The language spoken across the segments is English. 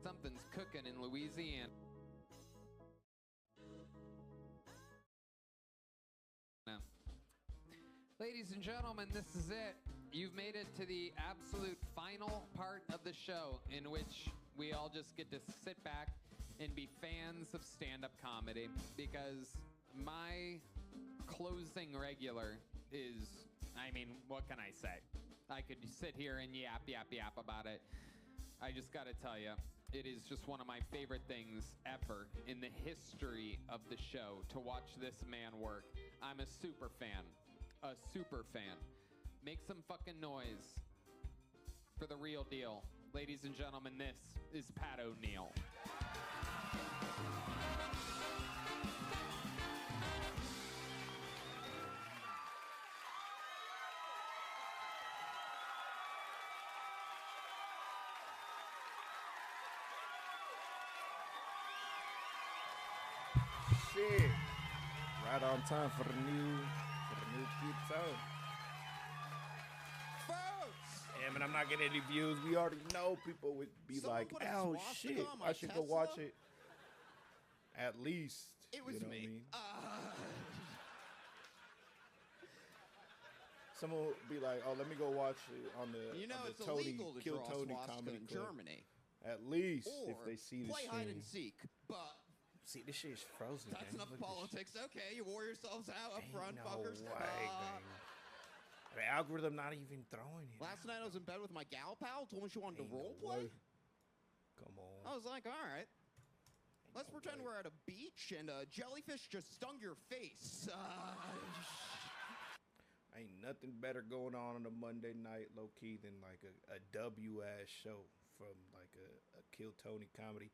Something's cooking in Louisiana. Ladies and gentlemen, this is it. You've made it to the absolute final part of the show in which we all just get to sit back and be fans of stand-up comedy, because my closing regular is, I mean, what can I say? I could sit here and yap about it. I just gotta tell you, it is just one of my favorite things ever in the history of the show to watch this man work. I'm a super fan. A super fan. Make some fucking noise for the real deal. Ladies and gentlemen, this is Pat O'Neill. Shit. Right on time for the new pizza. Folks! Yeah, man, I'm not getting any views. We already know people would be Someone like, put a oh swastika shit, on my I should go Tesla? watch it. At least. It was you know me. What I mean? Someone would be like, oh, let me go watch it on the, You know, on the it's Tony, illegal to Kill draw Tony swastika Comedy in Club. Germany. At least Or if they see the play hide stream. and seek, but See, this shit is frozen. that's gang. enough Look at this politics. Okay, you wore yourselves out up shit. front, Ain't fuckers. No way, gang. The algorithm not even throwing it. Last night I was in bed with my gal pal, told me she wanted Ain't to no role play. way. Come on. I was like, all right. Let's no pretend way. we're at a beach and a jellyfish just stung your face. Ain't nothing better going on a Monday night, low key, than like a W ass show from like a Kill Tony comedy.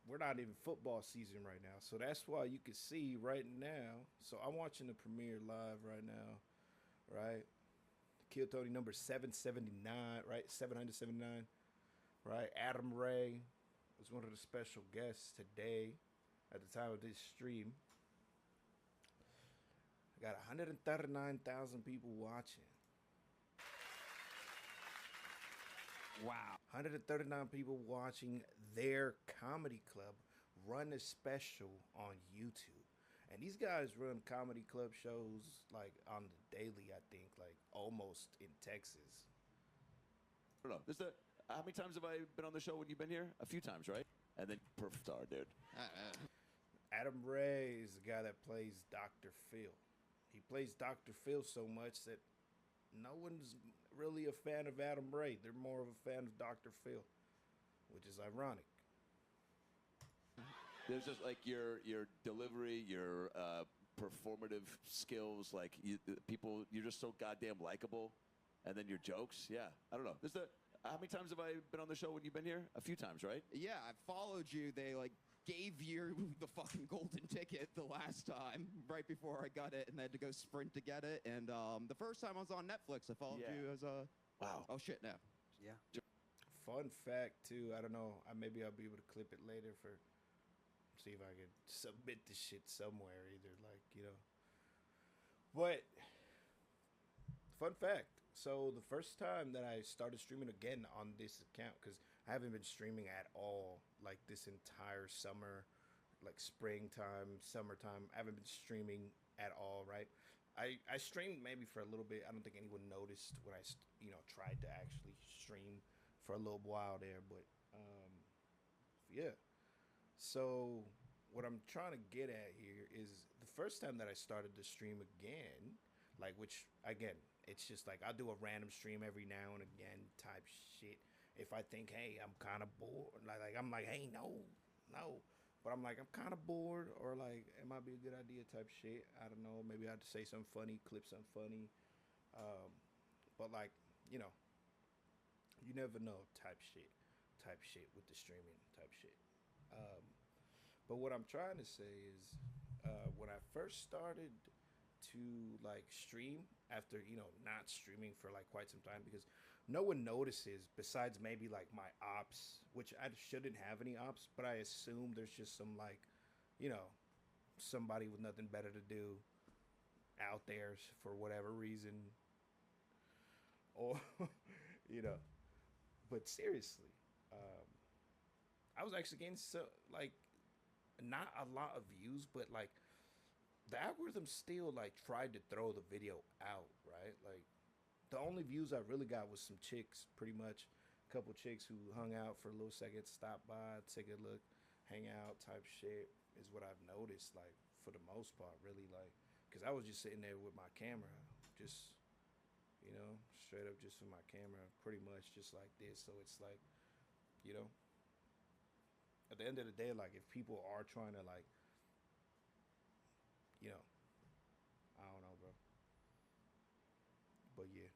We're not even football season right now, so that's why you can see right now. So I'm watching the premiere live right now, right? Kill Tony number 779, right? 779, right? Adam Ray was one of the special guests today at the time of this stream. I got 139,000 people watching. Wow. 139 people watching their comedy club run a special on YouTube. And these guys run comedy club shows like on the daily, I think, like almost in Texas. I don't know. How many times have I been on the show when you've been here? A few times, right? And then perf star, dude. Adam Ray is the guy that plays Dr. Phil. He plays Dr. Phil so much that no one's really a fan of Adam Ray. They're more of a fan of Dr. Phil, which is ironic. There's just like your delivery, your performative skills, like you're just so goddamn likable, and then your jokes, yeah. I don't know. How many times have I been on the show when you've been here? A few times, right? Yeah, I followed you. They like gave you the fucking golden ticket the last time, right before I got it, and I had to go sprint to get it. And the first time I was on Netflix, I followed you as a... Wow. Oh, shit, no. Yeah. Fun fact, too, I don't know, maybe I'll be able to clip it later for... See if I can submit this shit somewhere, either, like, you know. But, fun fact. So, the first time that I started streaming again on this account, because I haven't been streaming at all, like, this entire summer, like, springtime, summertime. I haven't been streaming at all, right? I streamed maybe for a little bit. I don't think anyone noticed when I, tried to actually stream for a little while there, but, yeah. So what I'm trying to get at here is the first time that I started to stream again, like, which, again, it's just like I'll do a random stream every now and again type shit. If I think, hey, I'm kind of bored, like I'm like, hey, no. But I'm like, I'm kind of bored, or like, it might be a good idea type shit. I don't know. Maybe I have to say something funny, clip something funny. But like, you never know type shit with the streaming type shit. But what I'm trying to say is, when I first started to like stream after, not streaming for like quite some time, because no one notices besides maybe like my ops, which I shouldn't have any ops, but I assume there's just some like, somebody with nothing better to do out there for whatever reason, or, but seriously, I was actually getting so like not a lot of views, but like the algorithm still like tried to throw the video out, right? Like the only views I really got was some chicks, pretty much. A couple chicks who hung out for a little second, stopped by, take a look, hang out type shit is what I've noticed, like for the most part, really, like because I was just sitting there with my camera, just straight up just with my camera, pretty much just like this. So it's like, you know, at the end of the day, like if people are trying to like, you know, I don't know, bro. But yeah,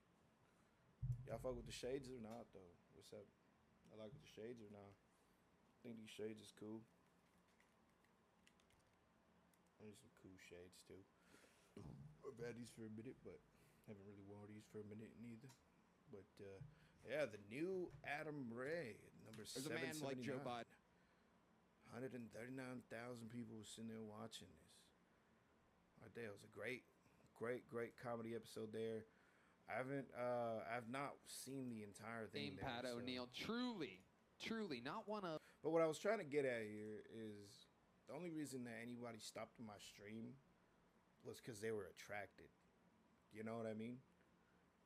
y'all fuck with the shades or not though? What's up? I like the shades or not? I think these shades is cool. I need some cool shades too. I've had these for a minute, but haven't really worn these for a minute neither. But yeah, the new Adam Ray, number There's a man like Joe 779. Biden. 139,000 people sitting there watching this. Right there, it was a great comedy episode there. I've not seen the entire thing. Pat O'Neill, truly, not one of. But what I was trying to get at here is the only reason that anybody stopped my stream was because they were attracted. You know what I mean?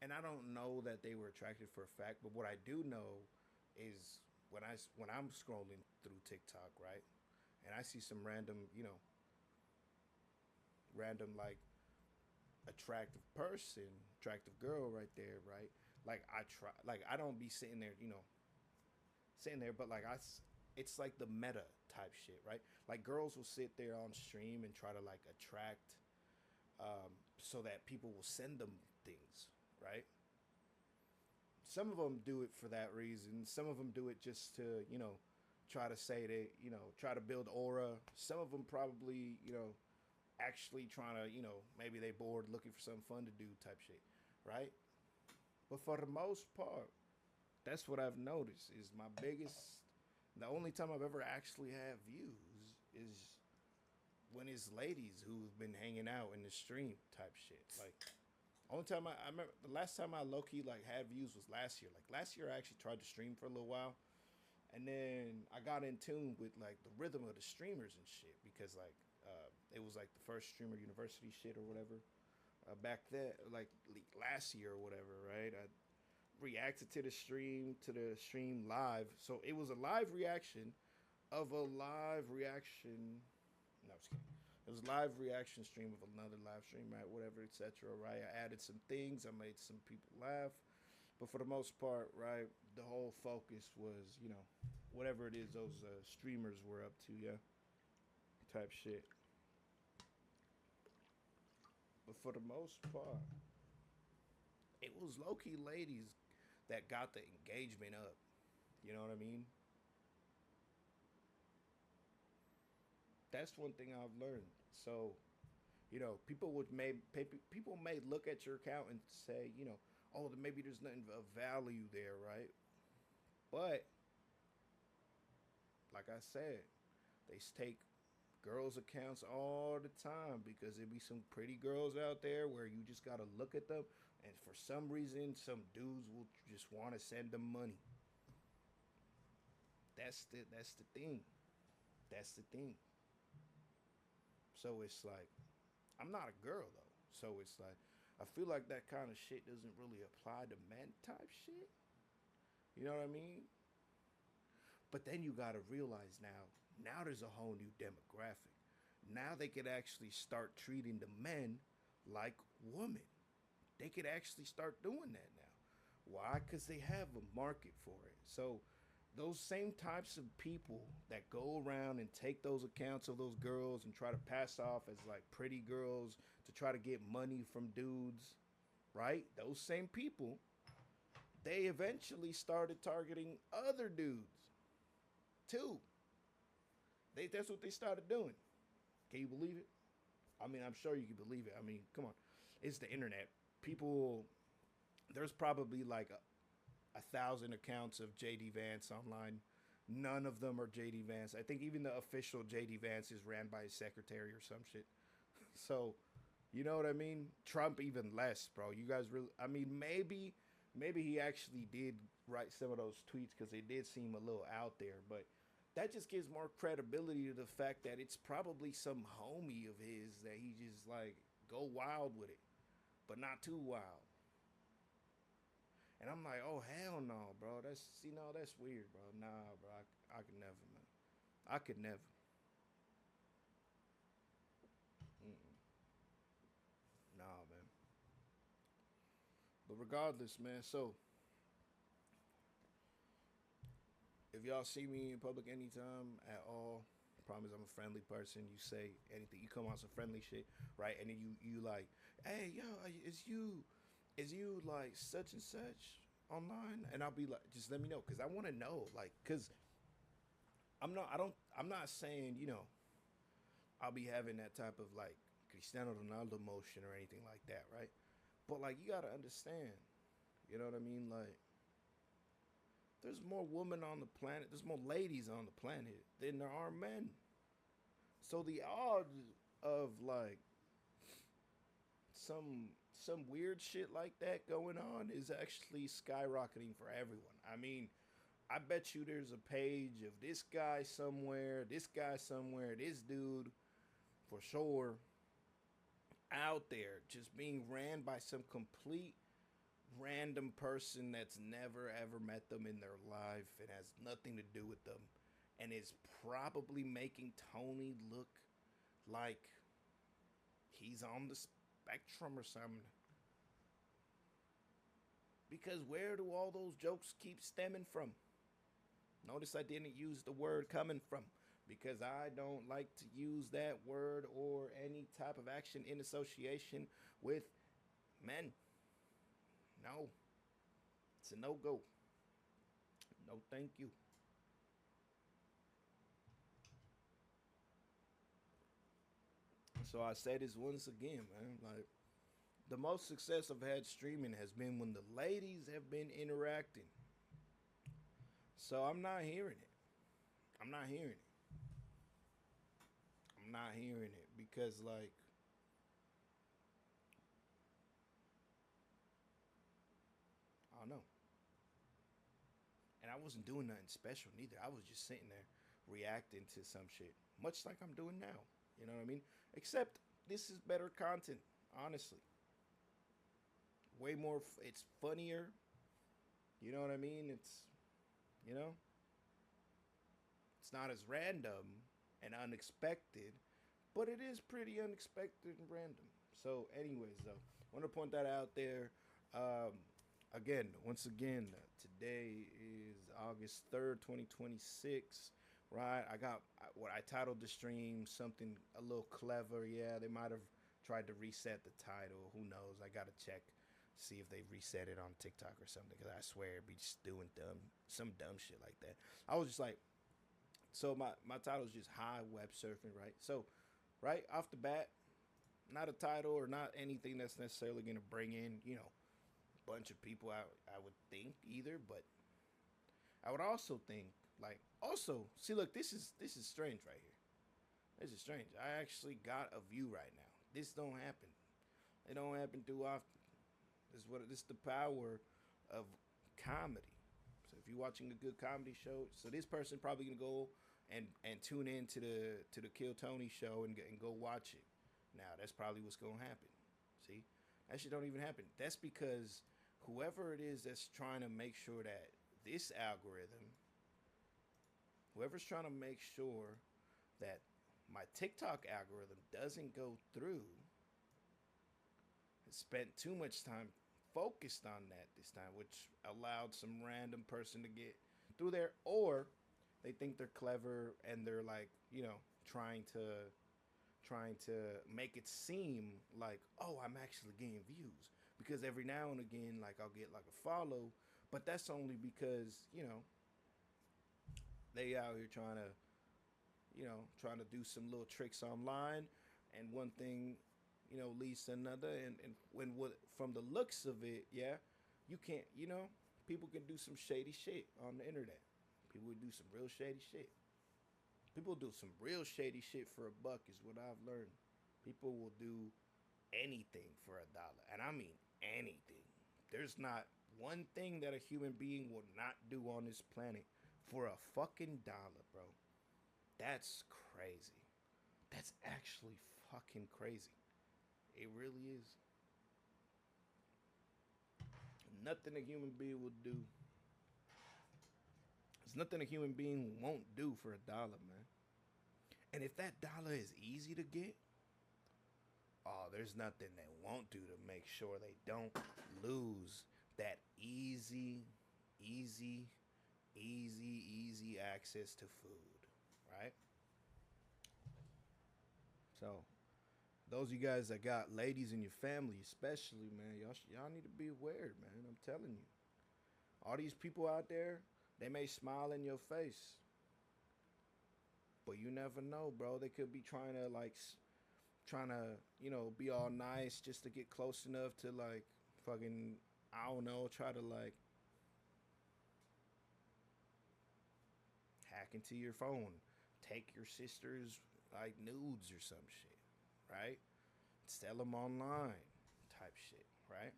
And I don't know that they were attracted for a fact, but what I do know is when I'm scrolling through TikTok, right, and I see some random like attractive person, attractive girl right there, right? Like I don't be sitting there, but like it's like the meta type shit, right? Like girls will sit there on stream and try to like attract, so that people will send them things, right? Some of them do it for that reason. Some of them do it just to, try to say they, try to build aura. Some of them probably, actually trying to, maybe they bored looking for something fun to do type shit, right? But for the most part, that's what I've noticed is the only time I've ever actually had views is when it's ladies who've been hanging out in the stream type shit. Like, only time I remember, the last time I low-key like had views was last year. Like last year I actually tried to stream for a little while, and then I got in tune with like the rhythm of the streamers and shit because like it was like the first streamer university shit or whatever back then, like last year or whatever, right? I reacted to the stream live, so it was a live reaction of a live reaction. No, I'm just kidding. It was a live reaction stream of another live stream, right? Whatever, etc. Right? I added some things. I made some people laugh, but for the most part, right, the whole focus was, whatever it is those streamers were up to, yeah, type shit. But for the most part, it was low-key ladies that got the engagement up. You know what I mean? That's one thing I've learned. So, people may look at your account and say, oh, maybe there's nothing of value there, right? But like I said, they take girls' accounts all the time because there be some pretty girls out there where you just gotta look at them, and for some reason, some dudes will just want to send them money. That's the thing. That's the thing. So it's like, I'm not a girl though. So it's like, I feel like that kind of shit doesn't really apply to men type shit. You know what I mean? But then you gotta realize now there's a whole new demographic. Now they could actually start treating the men like women. They could actually start doing that now. Why? Because they have a market for it. So those same types of people that go around and take those accounts of those girls and try to pass off as like pretty girls to try to get money from dudes, right? Those same people, they eventually started targeting other dudes too. That's what they started doing. Can you believe it? I mean, I'm sure you can believe it. I mean, come on. It's the internet. People, there's probably like 1,000 accounts of JD Vance online. None of them are JD Vance. I think even the official JD Vance is ran by his secretary or some shit. So, you know what I mean? Trump even less, bro. You guys really, I mean, maybe he actually did write some of those tweets because they did seem a little out there, but that just gives more credibility to the fact that it's probably some homie of his that he just like go wild with it, but not too wild. And I'm like, oh hell no, bro. That's weird, bro. Nah, bro. I could never, man. I could never. Mm-mm. Nah, man. But regardless, man. So if y'all see me in public anytime at all, I promise I'm a friendly person. You say anything, you come on some friendly shit, right? And then you like, hey, yo, is you like such and such online? And I'll be like, just let me know, cause I want to know, like, cause I'm not saying, I'll be having that type of like Cristiano Ronaldo motion or anything like that, right? But like, you gotta understand, you know what I mean? Like, there's more women on the planet, there's more ladies on the planet than there are men. So the odds of like some weird shit like that going on is actually skyrocketing for everyone. I mean, I bet you there's a page of this guy somewhere, this dude for sure out there just being ran by some complete random person that's never ever met them in their life and has nothing to do with them, and is probably making Tony look like he's on the spectrum or something. Because where do all those jokes keep stemming from? Notice I didn't use the word coming from, because I don't like to use that word or any type of action in association with men. No. It's a no-go. No, thank you. So I say this once again, man. Like, the most success I've had streaming has been when the ladies have been interacting. So I'm not hearing it. I'm not hearing it. I'm not hearing it because, like, I don't know. And I wasn't doing nothing special neither. I was just sitting there reacting to some shit, much like I'm doing now. You know what I mean? Except this is better content, honestly. Way more, it's funnier. You know what I mean? You know? It's not as random and unexpected, but it is pretty unexpected and random. So, anyways, though, I want to point that out there. Again, once again, today is August 3rd, 2026, right? I got what I titled the stream something a little clever. Yeah, they might have tried to reset the title. Who knows? I got to check, see if they reset it on TikTok or something, because I swear it'd be just doing some dumb shit like that. I was just like, so my title is just high web surfing, right? So, right off the bat, not a title or not anything that's necessarily going to bring in, bunch of people I would think either, but I would also think, like, also, see, look, this is strange right here. This is strange. I actually got a view right now. This don't happen. It don't happen too often. This is the power of comedy. So if you're watching a good comedy show, so this person probably gonna go and tune in to the Kill Tony show and go watch it. Now that's probably what's gonna happen. See, that shit don't even happen. That's because whoever it is that's trying to make sure that this algorithm, whoever's trying to make sure that my TikTok algorithm doesn't go through, has spent too much time focused on that this time, which allowed some random person to get through there, or they think they're clever and they're like, trying to make it seem like, oh, I'm actually getting views, because every now and again, like, I'll get like a follow, but that's only because, they out here trying to do some little tricks online, and one thing, leads to another, and from the looks of it, yeah, you can't, people can do some shady shit on the internet. People do some real shady shit. People do some real shady shit for $1 is what I've learned. People will do anything for $1, and I mean anything. There's not one thing that a human being will not do on this planet for a fucking $1, bro. That's crazy. That's actually fucking crazy. It really is. Nothing a human being will do. There's nothing a human being won't do for $1, man. And if that dollar is easy to get, oh, there's nothing they won't do to make sure they don't lose that easy access to food, right? So, those of you guys that got ladies in your family, especially, man, y'all need to be aware, man. I'm telling you. All these people out there, they may smile in your face, but you never know, bro. They could be trying to, you know, be all nice just to get close enough to, like, fucking, I don't know, try to, like, hack into your phone, take your sister's, like, nudes or some shit, right? Sell them online type shit, right?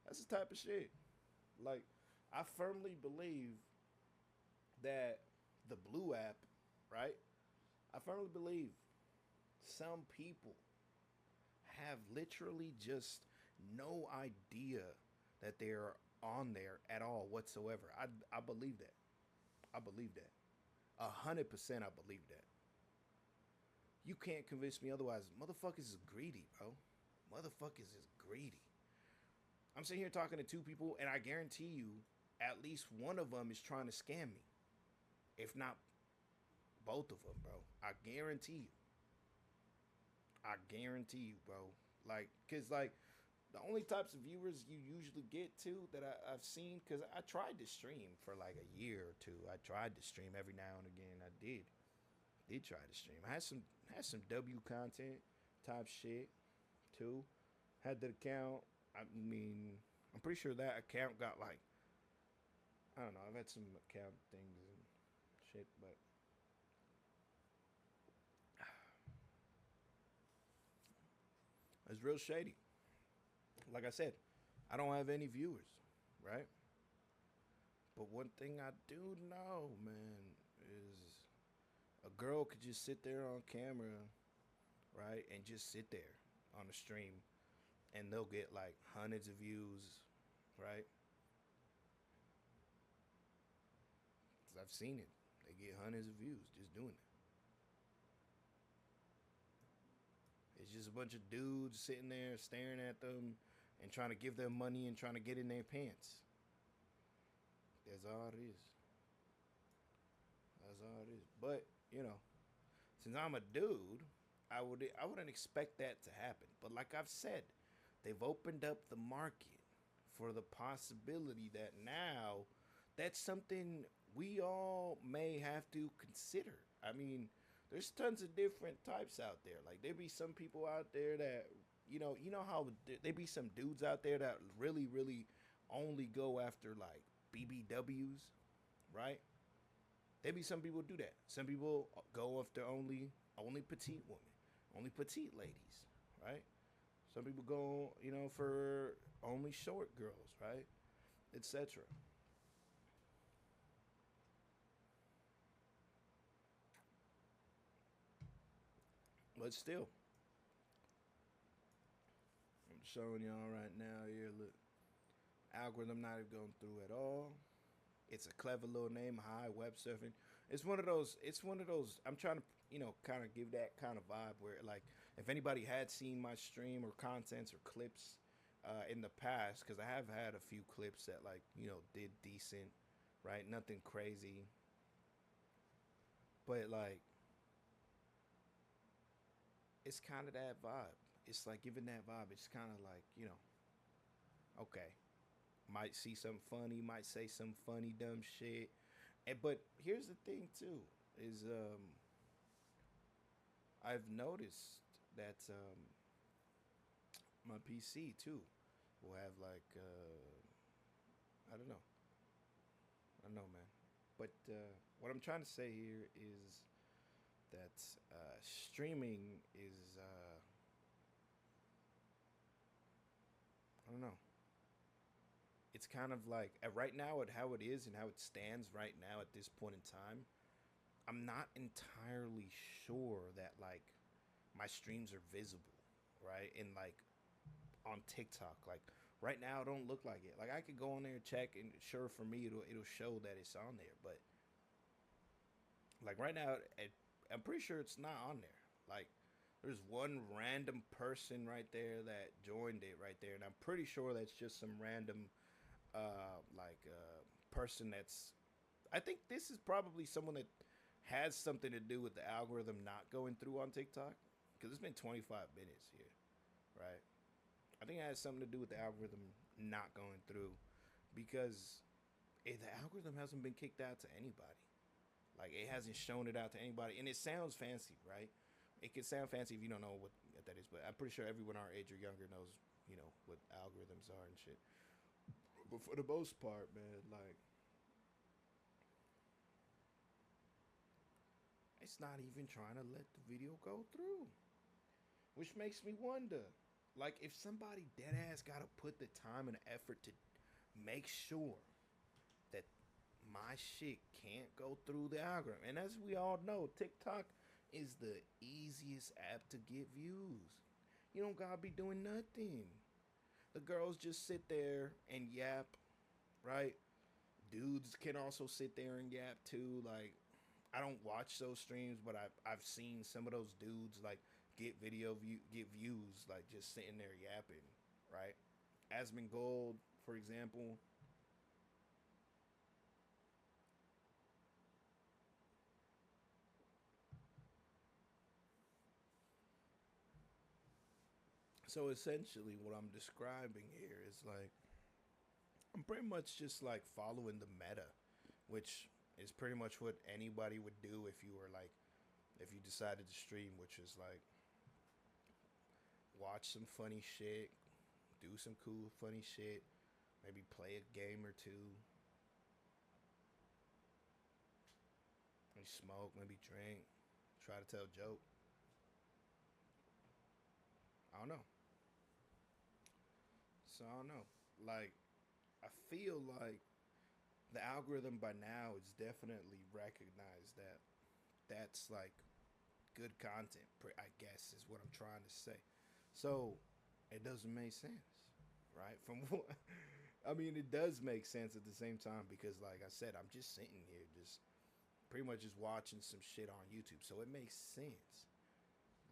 That's the type of shit. Like, I firmly believe that the Blue app, right? I firmly believe some people have literally just no idea that they're on there at all whatsoever. I believe that. I believe that. 100% I believe that. You can't convince me otherwise. Motherfuckers is greedy, bro. Motherfuckers is greedy. I'm sitting here talking to two people, and I guarantee you, at least one of them is trying to scam me. If not both of them, bro. I guarantee you. I guarantee you, bro. Like, because, like, the only types of viewers you usually get to that I've seen, because I tried to stream for like a year or two. I tried to stream every now and again. I did try to stream. I had some W content type shit too. Had the account. I mean, I'm pretty sure that account got like, I don't know. I've had some account things and shit, but it's real shady. Like I said, I don't have any viewers, right? But one thing I do know, man, is a girl could just sit there on camera, right, and just sit there on the stream, and they'll get like hundreds of views, right? 'Cause I've seen it. They get hundreds of views just doing it. It's just a bunch of dudes sitting there staring at them and trying to give them money and trying to get in their pants. That's all it is. That's all it is. But, you know, since I'm a dude, I wouldn't expect that to happen. But like I've said, they've opened up the market for the possibility that now that's something we all may have to consider. I mean, there's tons of different types out there. Like, there be some people out there that, you know how there be some dudes out there that really, really only go after, like, BBWs, right? There be some people do that. Some people go after only petite women, only petite ladies, right? Some people go, you know, for only short girls, right? Etc. But still, I'm showing y'all right now here. Look, algorithm not even going through at all. It's a clever little name, high web surfing. It's one of those. I'm trying to, you know, kind of give that kind of vibe where, like, if anybody had seen my stream or contents or clips in the past, because I have had a few clips that, like, you know, did decent, right? Nothing crazy, but like, it's kind of that vibe. It's like giving that vibe. It's kind of like, you know, okay, might see something funny, might say some funny dumb shit, but here's the thing too, is I've noticed that my PC too will have like I don't know, man. But what I'm trying to say here is that streaming is I don't know. It's kind of like right now, at how it is and how it stands right now at this point in time. I'm not entirely sure that like my streams are visible, right? And like on TikTok, like right now, it don't look like it. Like I could go on there and check, and sure for me, it'll show that it's on there. But like right now, I'm pretty sure it's not on there. Like there's one random person right there that joined it right there, and I'm pretty sure that's just some random person that's. I think this is probably someone that has something to do with the algorithm not going through on TikTok, because it's been 25 minutes here, right? I think it has something to do with the algorithm not going through, because the algorithm hasn't been kicked out to anybody. Like it hasn't shown it out to anybody, and it sounds fancy, right? It can sound fancy if you don't know what that is, but I'm pretty sure everyone our age or younger knows, what algorithms are and shit. But for the most part, man, like it's not even trying to let the video go through, which makes me wonder, like, if somebody dead ass gotta put the time and effort to make sure that my shit can't go through the algorithm. And as we all know, TikTok is the easiest app to get views. You don't gotta be doing nothing. The girls just sit there and yap, right? Dudes can also sit there and yap too. Like, I don't watch those streams, but I've seen some of those dudes like get views like just sitting there yapping, right? Asmongold, for example. So essentially, what I'm describing here is like I'm pretty much just like following the meta, which is pretty much what anybody would do if you were like, if you decided to stream, which is like watch some funny shit, do some cool funny shit, maybe play a game or two, maybe smoke, maybe drink, try to tell a joke. I don't know. So I don't know. Like, I feel like the algorithm by now is definitely recognized that that's like good content, I guess is what I'm trying to say. So it doesn't make sense, right? From what I mean, it does make sense at the same time, because like I said, I'm just sitting here just pretty much just watching some shit on YouTube. So it makes sense,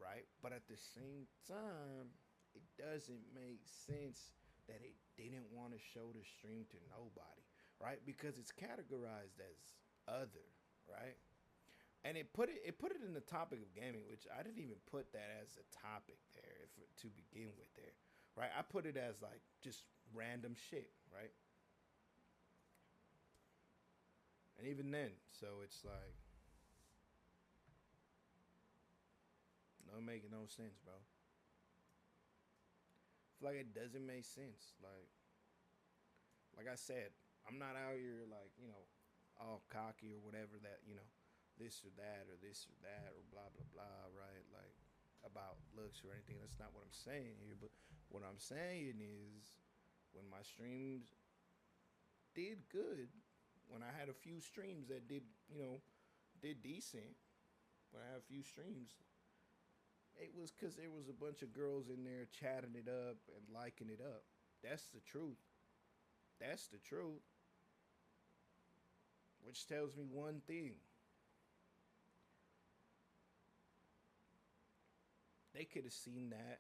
right? But at the same time, it doesn't make sense that it didn't want to show the stream to nobody, right? Because it's categorized as other, right? And it put it in the topic of gaming, which I didn't even put that as a topic there to begin with there, right? I put it as like just random shit, right? And even then, so it's like no making no sense, bro. Feel like it doesn't make sense. Like I said, I'm not out here like, all cocky or whatever that, this or that or this or that or blah blah blah, right? Like about looks or anything. That's not what I'm saying here. But what I'm saying is when my streams did good, when I had a few streams that did decent, when I had a few streams, it was because there was a bunch of girls in there chatting it up and liking it up. That's the truth. That's the truth. Which tells me one thing. They could have seen that,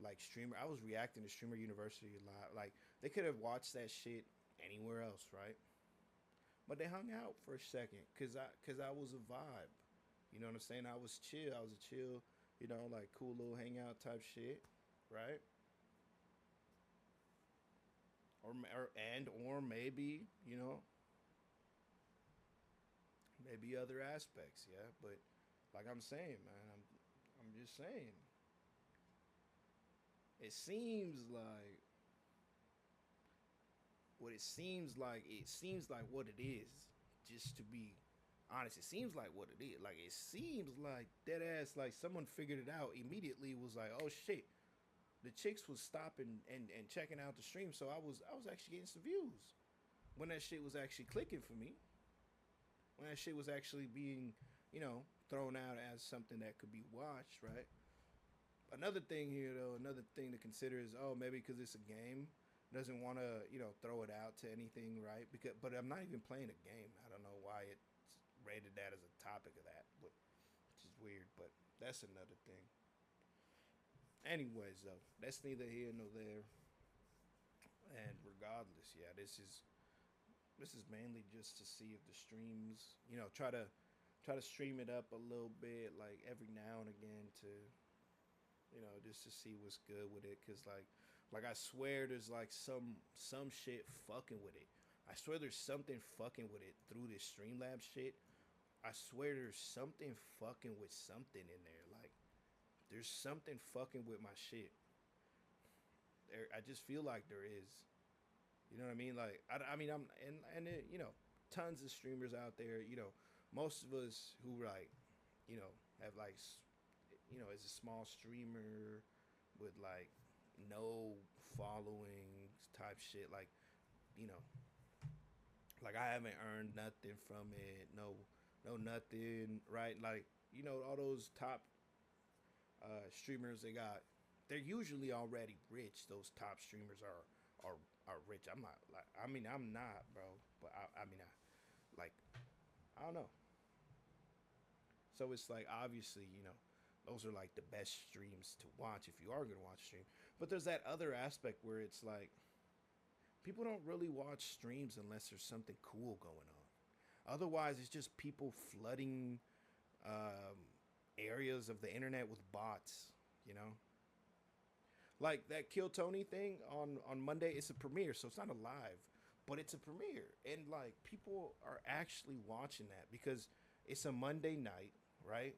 like, streamer. I was reacting to Streamer University a lot. Like, they could have watched that shit anywhere else, right? But they hung out for a second because I was a vibe. You know what I'm saying? I was chill. I was a chill, like cool little hangout type shit, right? Or maybe, maybe other aspects, yeah. But like I'm saying, man, I'm just saying. It seems like what it is. Just to be honest, it seems like what it is. Like it seems like dead ass like someone figured it out immediately. Was like, oh shit, the chicks was stopping and checking out the stream, so I was actually getting some views when that shit was actually clicking for me. when that shit was actually being, thrown out as something that could be watched, right? Another thing here, though, another thing to consider is, maybe because it's a game, doesn't want to, throw it out to anything, right? But I'm not even playing a game. I don't know why it's rated that as a topic of that, which is weird, but that's another thing. Anyways, though, that's neither here nor there. And regardless, yeah, this is mainly just to see if the streams, try to stream it up a little bit, like every now and again to, just to see what's good with it, cause like I swear there's like some shit fucking with it. I swear there's something fucking with it through this Streamlabs shit. I swear there's something fucking with something in there. Like there's something fucking with my shit. I just feel like there is. You know what I mean? Like I mean I'm and it, tons of streamers out there. Most of us who like, have like, is a small streamer with like no following type shit. Like, like I haven't earned nothing from it. No nothing. Right? Like, all those top streamers they're usually already rich. Those top streamers are rich. I'm not like, I'm not, bro. But I don't know. So it's like, obviously, those are like the best streams to watch if you are going to watch a stream. But there's that other aspect where it's like, people don't really watch streams unless there's something cool going on. Otherwise, it's just people flooding areas of the internet with bots, Like that Kill Tony thing on Monday, it's a premiere, so it's not a live, but it's a premiere. And like people are actually watching that because it's a Monday night, right?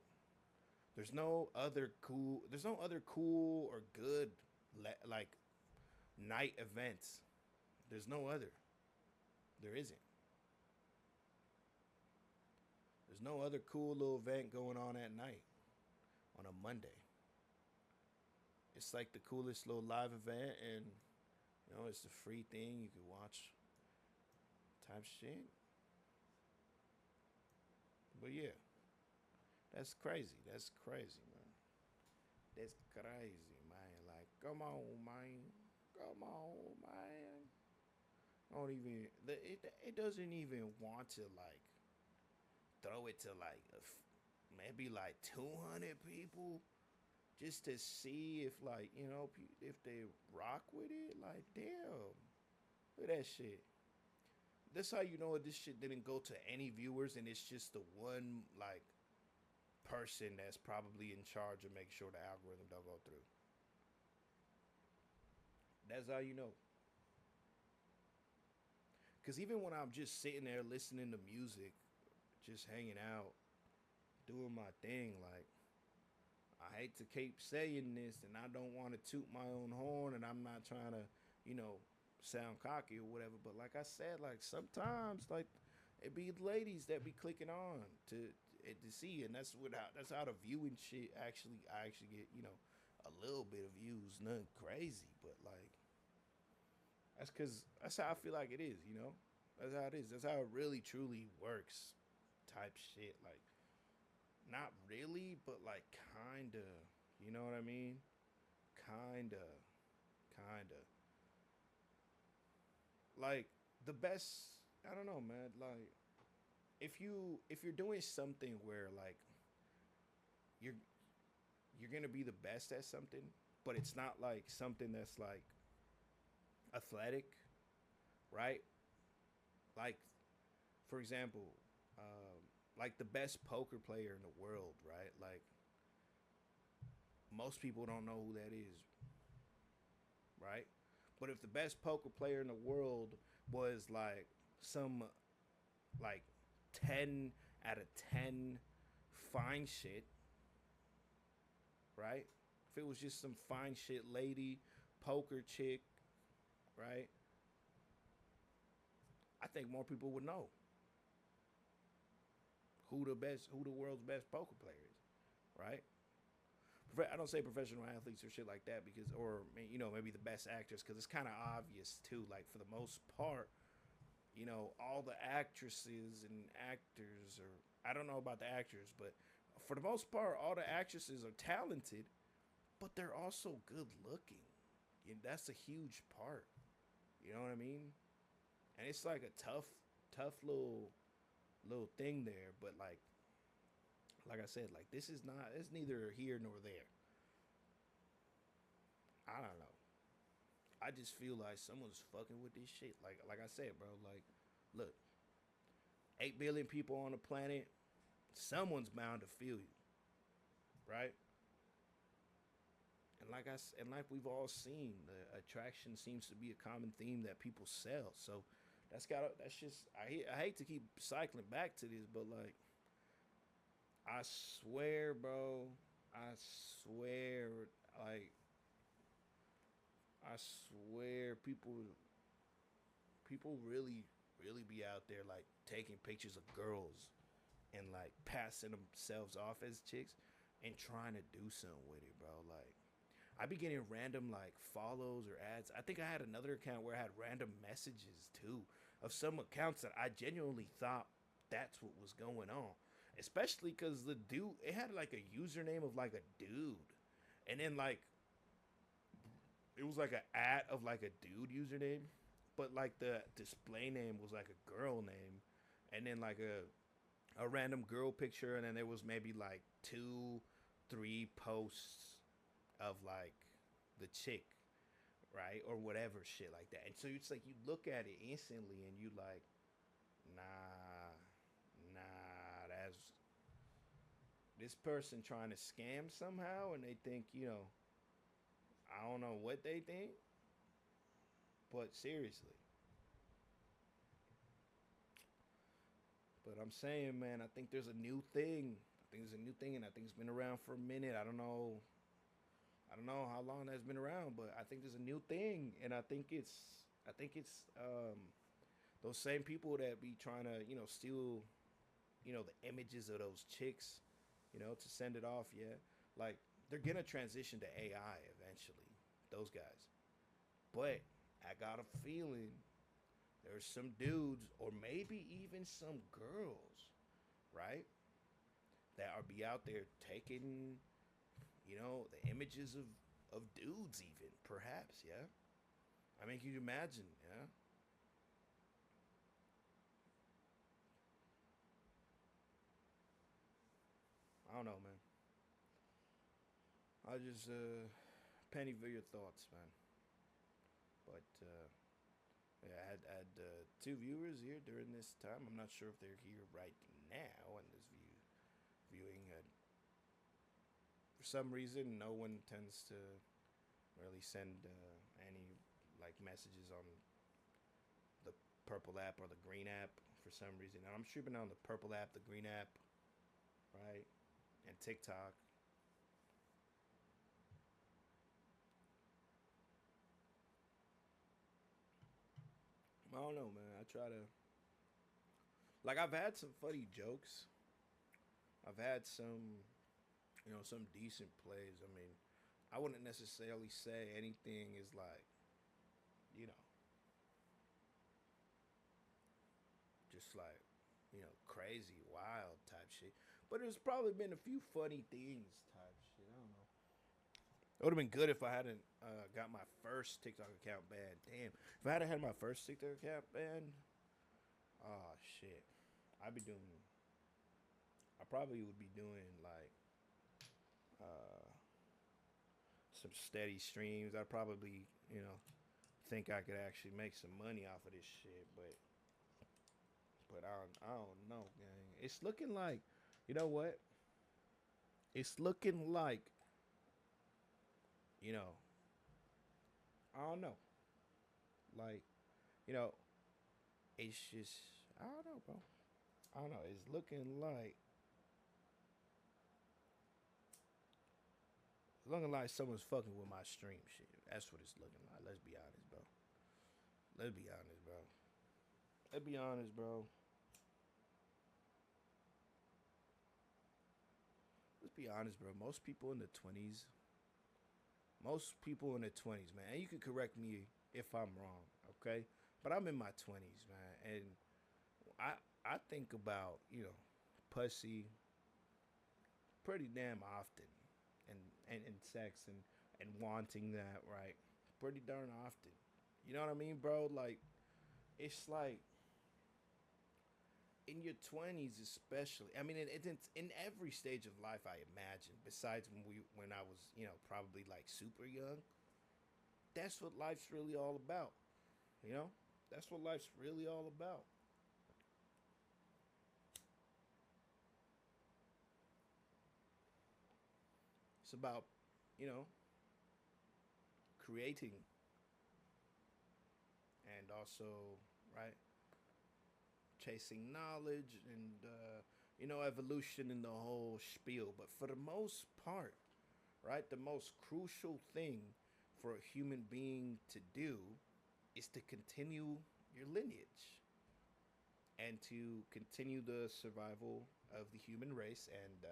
There's no other cool or good like night events. There's no other. There isn't. There's no other cool little event going on at night on a Monday. It's like the coolest little live event, and it's a free thing you can watch type shit. But yeah, that's crazy. That's crazy, man. That's crazy, man. Like, come on, man. Come on, man. It doesn't even want to like throw it to like maybe like 200 people just to see if like, if they rock with it. Like, damn, look at that shit. That's how you know this shit didn't go to any viewers, and it's just the one like person that's probably in charge of making sure the algorithm don't go through. That's how you know. Because even when I'm just sitting there listening to music, just hanging out, doing my thing, like, I hate to keep saying this, and I don't want to toot my own horn, and I'm not trying to, sound cocky or whatever, but like I said, like, sometimes, like, it be the ladies that be clicking on to see, and that's how the viewing shit I actually get, a little bit of views, nothing crazy, but, like, that's how I feel like it is, That's how it is. That's how it really, truly works type shit. Like, not really, but, like, kinda. You know what I mean? Kinda. Like, the best, I don't know, man. Like, if you're doing something where, like, you're gonna be the best at something, but it's not, like, something that's, like, athletic, right? Like, for example, like the best poker player in the world, right? Like, most people don't know who that is, right? But if the best poker player in the world was like some like 10 out of 10 fine shit, right? If it was just some fine shit lady, poker chick, right? I think more people would know who the world's best poker player is, right? I don't say professional athletes or shit like that because, or maybe the best actors, because it's kind of obvious too. Like, for the most part, you know, all the actresses and actors, or I don't know about the actors, but for the most part, all the actresses are talented, but they're also good looking. And that's a huge part. You know what I mean? And it's like a tough little thing there. But like I said, like this is not. It's neither here nor there. I don't know. I just feel like someone's fucking with this shit. Like I said, bro. Like, look, 8 billion people on the planet. Someone's bound to feel you, right? And like we've all seen, the attraction seems to be a common theme that people sell. So that's just I hate to keep cycling back to this, but like I swear, bro, I swear, like I swear, people really be out there like taking pictures of girls and like passing themselves off as chicks and trying to do something with it, bro. Like I be getting random like follows or ads. I think I had another account where I had random messages too of some accounts that I genuinely thought that's what was going on. Especially because the dude, it had like a username of like a dude, and then like it was like an ad of like a dude username, but like the display name was like a girl name, and then like a random girl picture, and then there was maybe like 2-3 posts of like the chick, right, or whatever shit like that. And so it's like you look at it instantly and you like, nah, that's this person trying to scam somehow, and they think, you know, I don't know what they think, but seriously. But I'm saying, man, I think there's a new thing. I think there's a new thing, and I think it's been around for a minute. I don't know how long that's been around, but I think there's a new thing, and I think it's those same people that be trying to, you know, steal, you know, the images of those chicks, you know, to send it off. Yeah, like they're gonna transition to AI eventually. Those guys, but I got a feeling there's some dudes, or maybe even some girls, right, that are be out there taking, you know, the images of dudes, even perhaps. Yeah, I mean, can you imagine? Yeah. I don't know, man. I just penny for your thoughts, man. But yeah, I had 2 viewers here during this time. I'm not sure if they're here right now in this viewing. For some reason, no one tends to really send any like messages on the purple app or the green app for some reason. And I'm streaming on the purple app, the green app, right, and TikTok. I don't know, man. I try to, like, I've had some funny jokes. I've had some, you know, some decent plays. I mean, I wouldn't necessarily say anything is like, you know, just like, you know, crazy, wild type shit. But there's probably been a few funny things type shit. I don't know. It would have been good if I hadn't got my first TikTok account banned. Damn. If I hadn't had my first TikTok account banned, oh shit. I'd be doing. I probably would be doing like uh, some steady streams. I'd probably, you know, think I could actually make some money off of this shit, but I don't know, gang. It's looking like, you know what? It's looking like, you know, I don't know. Like, you know, it's just, I don't know, bro. I don't know. It's looking like someone's fucking with my stream shit. That's what it's looking like. Let's be honest, bro. Let's be honest, bro. Let's be honest, bro. Let's be honest, bro. Most people in the 20s, man, and you can correct me if I'm wrong, okay? but I'm in my 20s, man, and I I think about pussy pretty damn often, and and sex and wanting that, right, pretty darn often. You know what I mean, bro? Like it's like in your 20s especially. I mean, it's in every stage of life, I imagine, besides when I was probably like super young. That's what life's really all about, you know. That's what life's really all about. It's about you know creating, and also, right, chasing knowledge, and evolution and the whole spiel. But for the most part, right, the most crucial thing for a human being to do is to continue your lineage and to continue the survival of the human race, and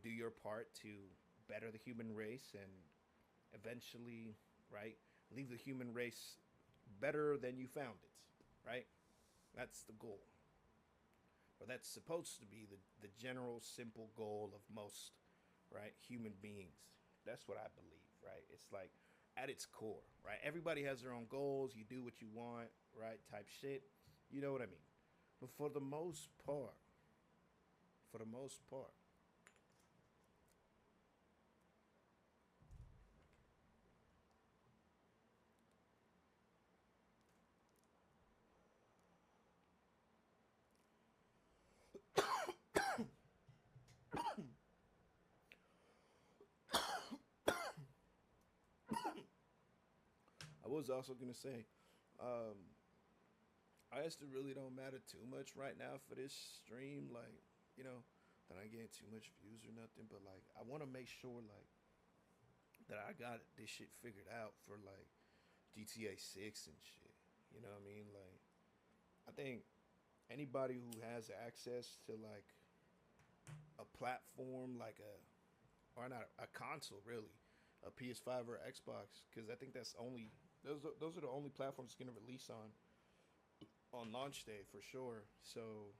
do your part to better the human race, and eventually, right, leave the human race better than you found it, right? That's the goal. Or that's supposed to be the general simple goal of most, right, human beings. That's what I believe, right? It's like at its core, right? Everybody has their own goals. You do what you want, right? Type shit. You know what I mean? But for the most part, I was also gonna say, um, I guess it really don't matter too much right now for this stream, like, you know, that I get too much views or nothing, but like I wanna make sure like that I got this shit figured out for like GTA 6 and shit. You know what I mean? Like I think anybody who has access to like a platform like or not a console really, a PS5 or Xbox, because I think that's only those are the only platforms it's gonna release on launch day for sure. So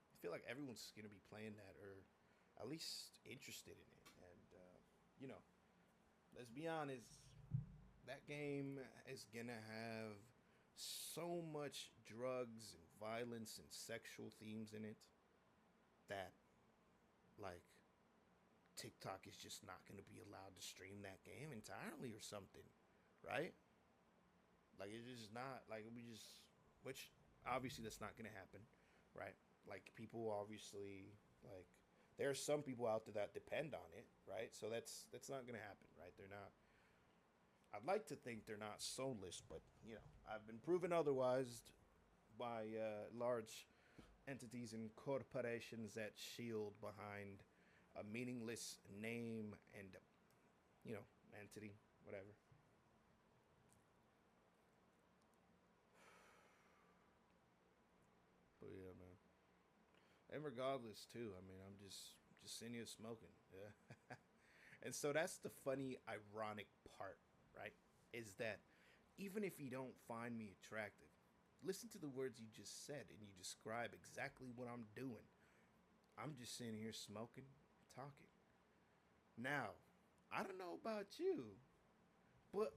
I feel like everyone's gonna be playing that, or at least interested in it. And you know, let's be honest, that game is gonna have so much drugs and violence and sexual themes in it that like TikTok is just not gonna be allowed to stream that game entirely or something, right? Like it's just not like we just, which obviously that's not gonna happen, right? Like people obviously like there are some people out there that depend on it, right? So that's not gonna happen, right? They're not. I'd like to think they're not soulless, but I've been proven otherwise by large entities and corporations that shield behind a meaningless name and entity, whatever. But yeah, man. And regardless, too, I mean, I'm just sitting here smoking. Yeah. And so that's the funny, ironic part, right? Is that even if you don't find me attractive, listen to the words you just said, and you describe exactly what I'm doing. I'm just sitting here smoking, talking. Now, I don't know about you, but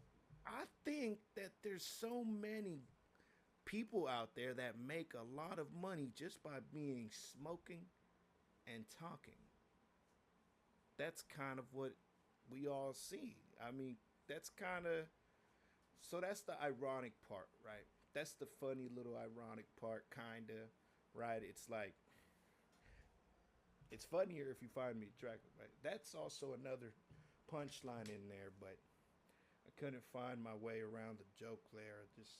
I think that there's so many people out there that make a lot of money just by being smoking and talking. That's kind of what we all see. I mean, that's kind of so that's the ironic part, right? That's the funny little ironic part, kind of, right? It's like it's funnier if you find me attractive, right? That's also another punchline in there, but I couldn't find my way around the joke there. Just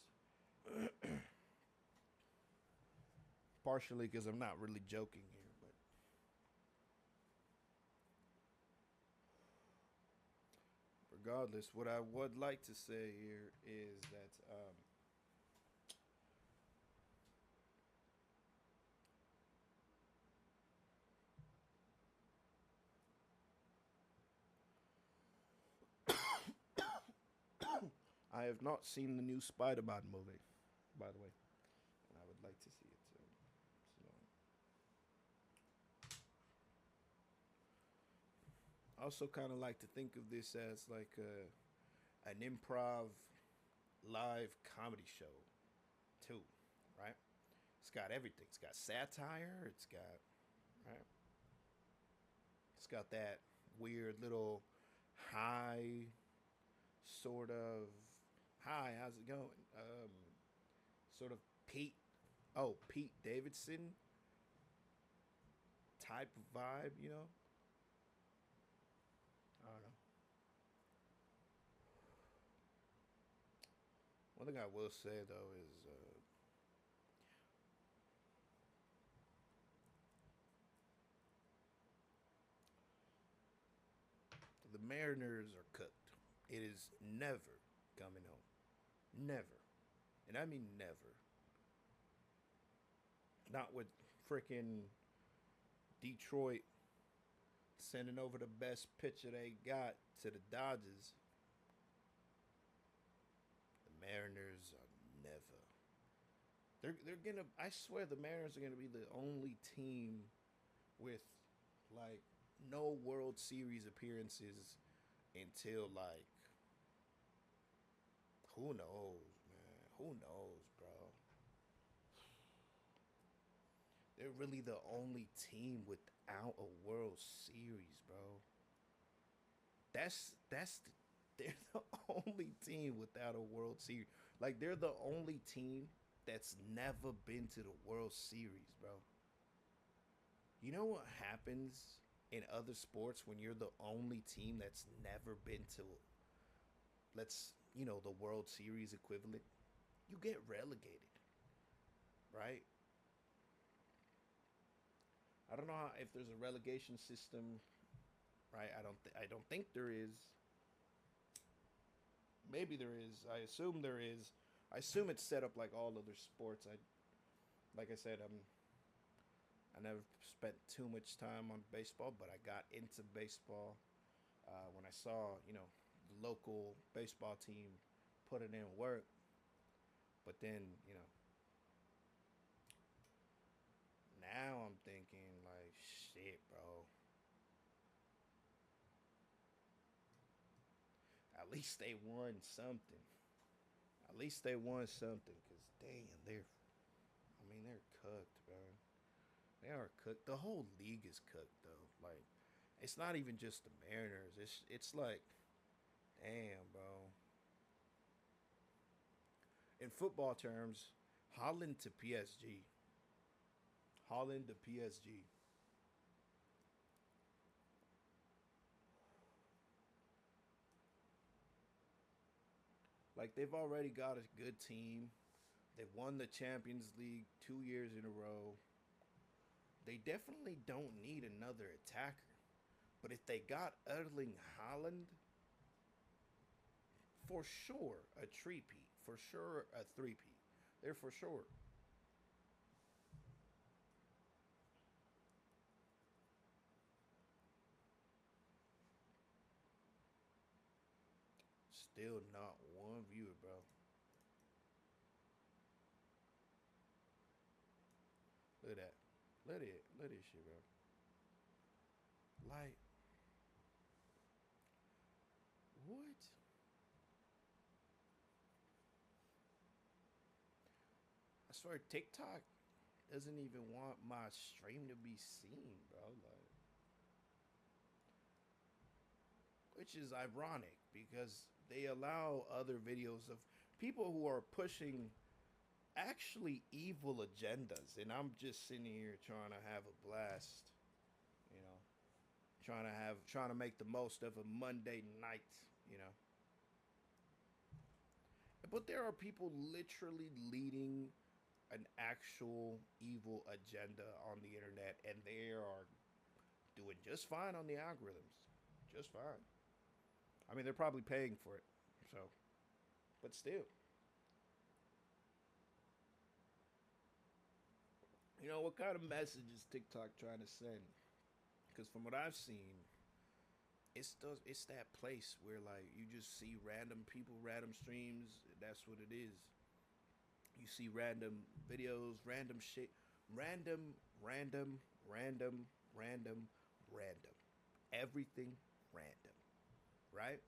partially because I'm not really joking here, but regardless, what I would like to say here is that I have not seen the new Spider-Man movie, by the way, and I would like to see it. So I also kind of like to think of this as like an improv live comedy show, too, right? It's got everything. It's got satire. It's got right. It's got that weird little high sort of hi. How's it going? Sort of Pete Davidson type of vibe. You know. I don't know. One thing I will say though is. The Mariners are cooked. It is never coming home. Never. And I mean never. Not with freaking Detroit sending over the best pitcher they got to the Dodgers. The Mariners are never. They're gonna. I swear the Mariners are gonna be the only team with like no World Series appearances until like who knows, man? Who knows, bro? They're really the only team without a World Series, bro. They're the only team without a World Series. Like they're the only team that's never been to the World Series, bro. You know what happens in other sports when you're the only team that's never been to the World Series equivalent? You get relegated, right? I don't know if there's a relegation system, right? I don't think there is. Maybe there is. I assume there is. I assume it's set up like all other sports. Like I said, I never spent too much time on baseball, but I got into baseball when I saw, the local baseball team putting in work. But then, now I'm thinking like, shit, bro. At least they won something. At least they won something, cause damn, they're cooked, man. They are cooked. The whole league is cooked, though. Like, it's not even just the Mariners. It's like, damn, bro. In football terms, Holland to PSG. Holland to PSG. Like, they've already got a good team. They've won the Champions League 2 years in a row. They definitely don't need another attacker. But if they got Erling Haaland, for sure a three-peat. For sure a three-peat. They're for sure. Still not one viewer, bro. Look at that. Let it shit, bro. Like, what? I swear TikTok doesn't even want my stream to be seen, bro. Like, which is ironic because they allow other videos of people who are pushing actually evil agendas, and I'm just sitting here trying to have a blast, you know, trying to make the most of a Monday night, you know. But there are people literally leading an actual evil agenda on the internet, and they are doing just fine on the algorithms, just fine. I mean, they're probably paying for it, so, but still. You know, what kind of message is TikTok trying to send? Because from what I've seen, it's that place where like you just see random people, random streams. That's what it is. You see random videos, random shit, random, random, random, random, random. Everything random, right?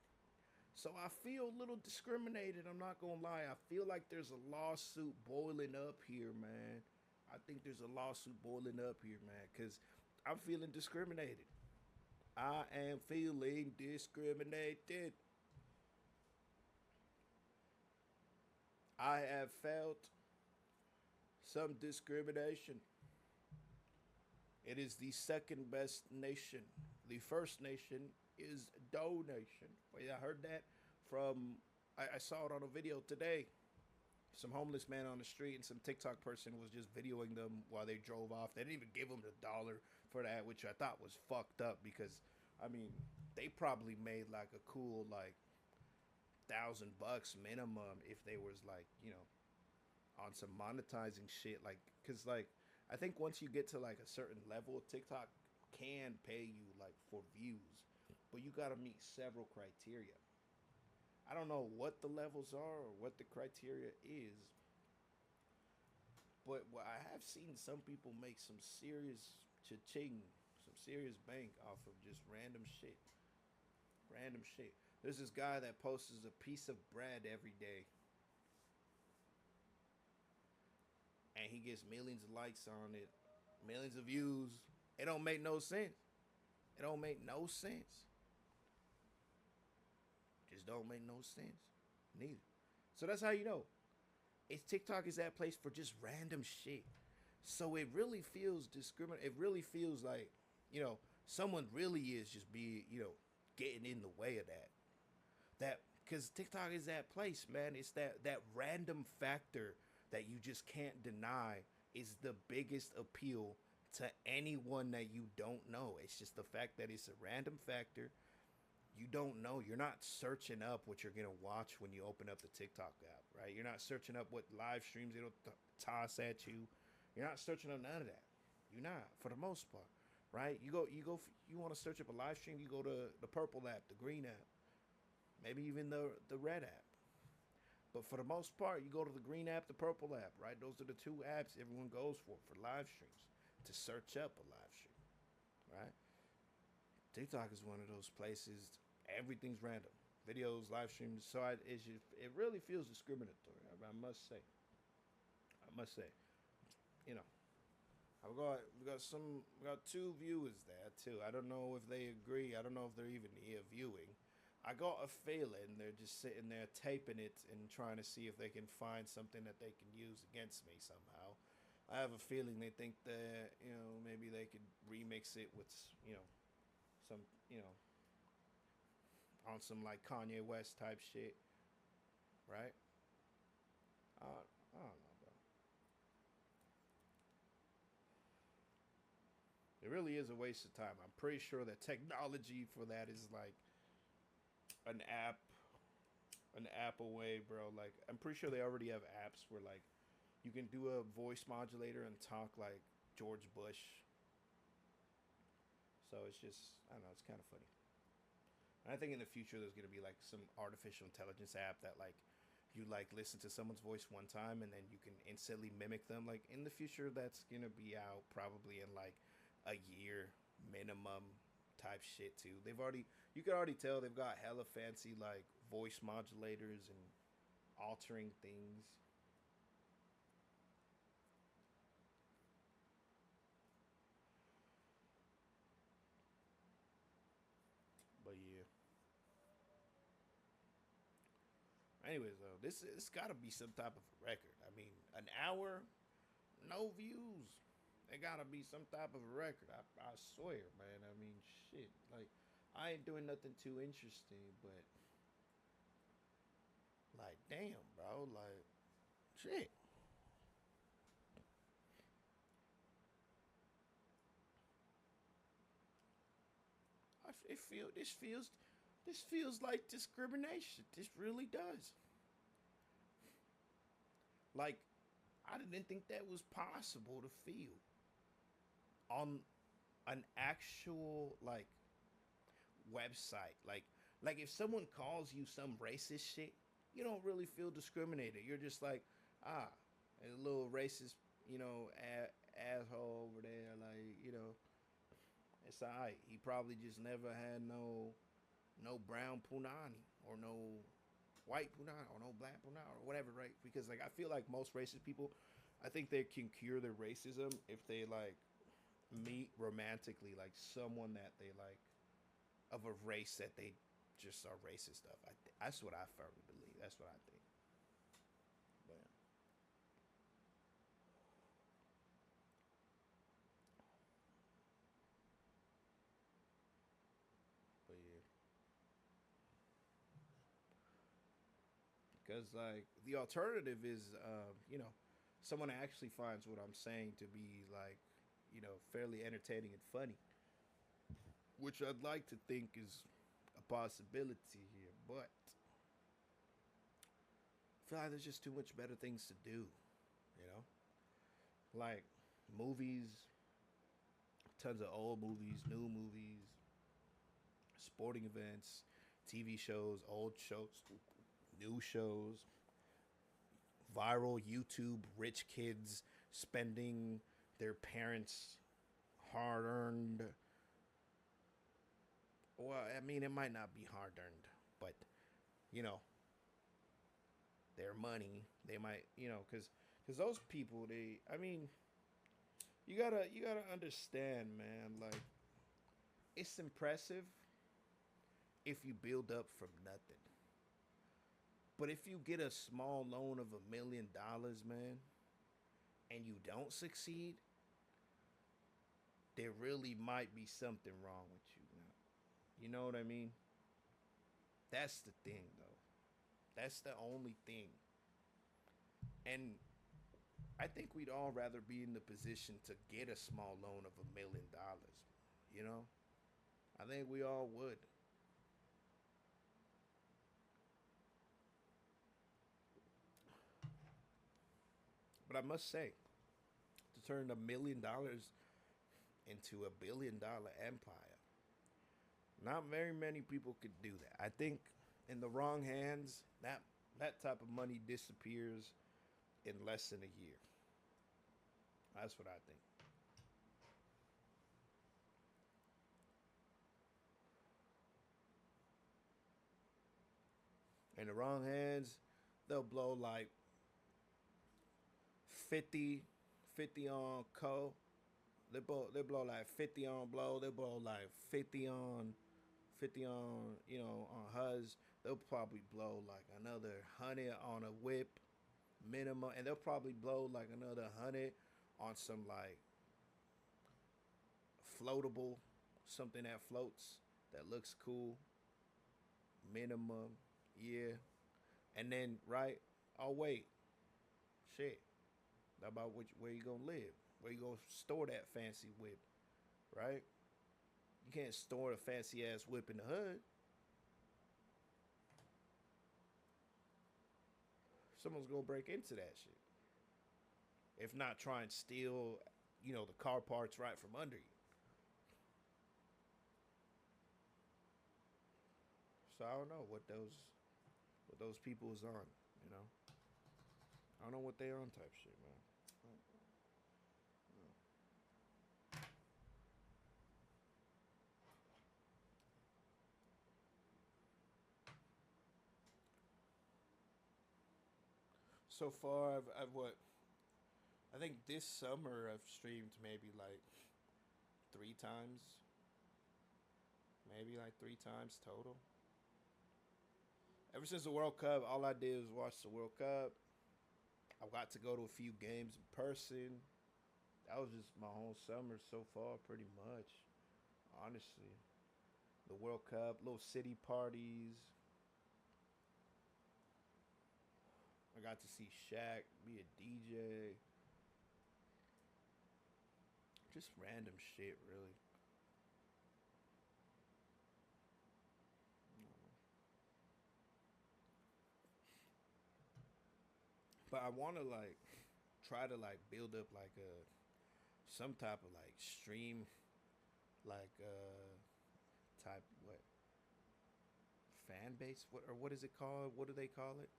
So I feel a little discriminated. I'm not gonna lie. I feel like there's a lawsuit boiling up here, man. I think there's a lawsuit boiling up here, man, because I'm feeling discriminated. I am feeling discriminated. I have felt some discrimination. It is the second best nation. The first nation is donation. Wait, I heard that from, I saw it on a video today. Some homeless man on the street and some TikTok person was just videoing them while they drove off. They didn't even give them the dollar for that, which I thought was fucked up because, I mean, they probably made like a cool like $1,000 minimum if they was like, you know, on some monetizing shit. Like, cause like I think once you get to like a certain level, TikTok can pay you like for views, but you got to meet several criteria. I don't know what the levels are or what the criteria is, but I have seen some people make some serious cha-ching, some serious bank off of just random shit. Random shit. There's this guy that posts a piece of bread every day, and he gets millions of likes on it, millions of views. It don't make no sense. It don't make no sense. Just don't make no sense. Neither. So that's how you know. It's TikTok is that place for just random shit. So it really feels discriminate. It really feels like, you know, someone really is just getting in the way of that. That because TikTok is that place, man. It's that random factor that you just can't deny is the biggest appeal to anyone that you don't know. It's just the fact that it's a random factor. You don't know. You're not searching up what you're going to watch when you open up the TikTok app, right? You're not searching up what live streams it'll toss at you. You're not searching up none of that. You're not, for the most part, right? You want to search up a live stream, you go to the purple app, the green app, maybe even the red app. But for the most part, you go to the green app, the purple app, right? Those are the two apps everyone goes for live streams, to search up a live stream, right? TikTok is one of those places. Everything's random, videos, live streams. So it really feels discriminatory. I must say. You know, we got two viewers there too. I don't know if they agree. I don't know if they're even here viewing. I got a feeling they're just sitting there taping it and trying to see if they can find something that they can use against me somehow. I have a feeling they think that, you know, maybe they could remix it with, you know, some, you know, on some like Kanye West type shit, right? I don't know, bro. It really is a waste of time. I'm pretty sure that technology for that is like an app away, bro. Like, I'm pretty sure they already have apps where like you can do a voice modulator and talk like George Bush. So it's just, I don't know, it's kind of funny. And I think in the future there's going to be like some artificial intelligence app that like you like listen to someone's voice one time and then you can instantly mimic them. Like in the future that's going to be out probably in like a year minimum type shit too. You can already tell they've got hella fancy like voice modulators and altering things. But yeah. Anyways, though, this got to be some type of a record. I mean, an hour, no views. It got to be some type of a record. I swear, man. I mean, shit. Like, I ain't doing nothing too interesting, but like, damn, bro. Like, shit. This feels like discrimination. This really does. Like, I didn't think that was possible to feel on an actual like website. Like if someone calls you some racist shit, you don't really feel discriminated. You're just like, ah, a little racist, asshole over there. Like, it's alright. He probably just never had no brown punani or no white punani or no black punani or whatever, right? Because like I feel like most racist people, I think they can cure their racism if they like meet romantically like someone that they like of a race that they just are racist of. That's what I firmly believe. That's what I think. But yeah. Because like the alternative is, someone actually finds what I'm saying to be like, fairly entertaining and funny, which I'd like to think is a possibility here, but I feel like there's just too much better things to do, like movies, tons of old movies, new movies, sporting events, TV shows, old shows, new shows, viral YouTube rich kids spending their parents' hard-earned. Well, I mean, it might not be hard-earned, but their money. They might, because those people, I mean, you gotta understand, man. Like, it's impressive if you build up from nothing. But if you get a small loan of $1 million, man, and you don't succeed, there really might be something wrong with you. You know what I mean? That's the thing, though. That's the only thing. And I think we'd all rather be in the position to get a small loan of $1 million. I think we all would. But I must say, to turn $1 million into $1 billion empire, not very many people could do that. I think in the wrong hands, that type of money disappears in less than a year. That's what I think. In the wrong hands, they'll blow like 50 on co. They blow like 50 on blow. They blow like 50 on on Huz. They'll probably blow like another 100 on a whip minimum, and they'll probably blow like another 100 on some like floatable, something that floats that looks cool minimum, yeah. And then right, oh wait, shit, about where you gonna live, where you gonna store that fancy whip, right? You can't store a fancy ass whip in the hood. Someone's gonna break into that shit. If not, try and steal, the car parts right from under you. So I don't know what those people is on, I don't know what they on type shit, man. So far, I've what? I think this summer I've streamed maybe like 3 times. Maybe like 3 times total. Ever since the World Cup, all I did was watch the World Cup. I got to go to a few games in person. That was just my whole summer so far, pretty much. Honestly. The World Cup, little city parties. I got to see Shaq be a DJ. Just random shit, really. But I want to like try to like build up like some type of like stream like type what fan base. What is it called? What do they call it?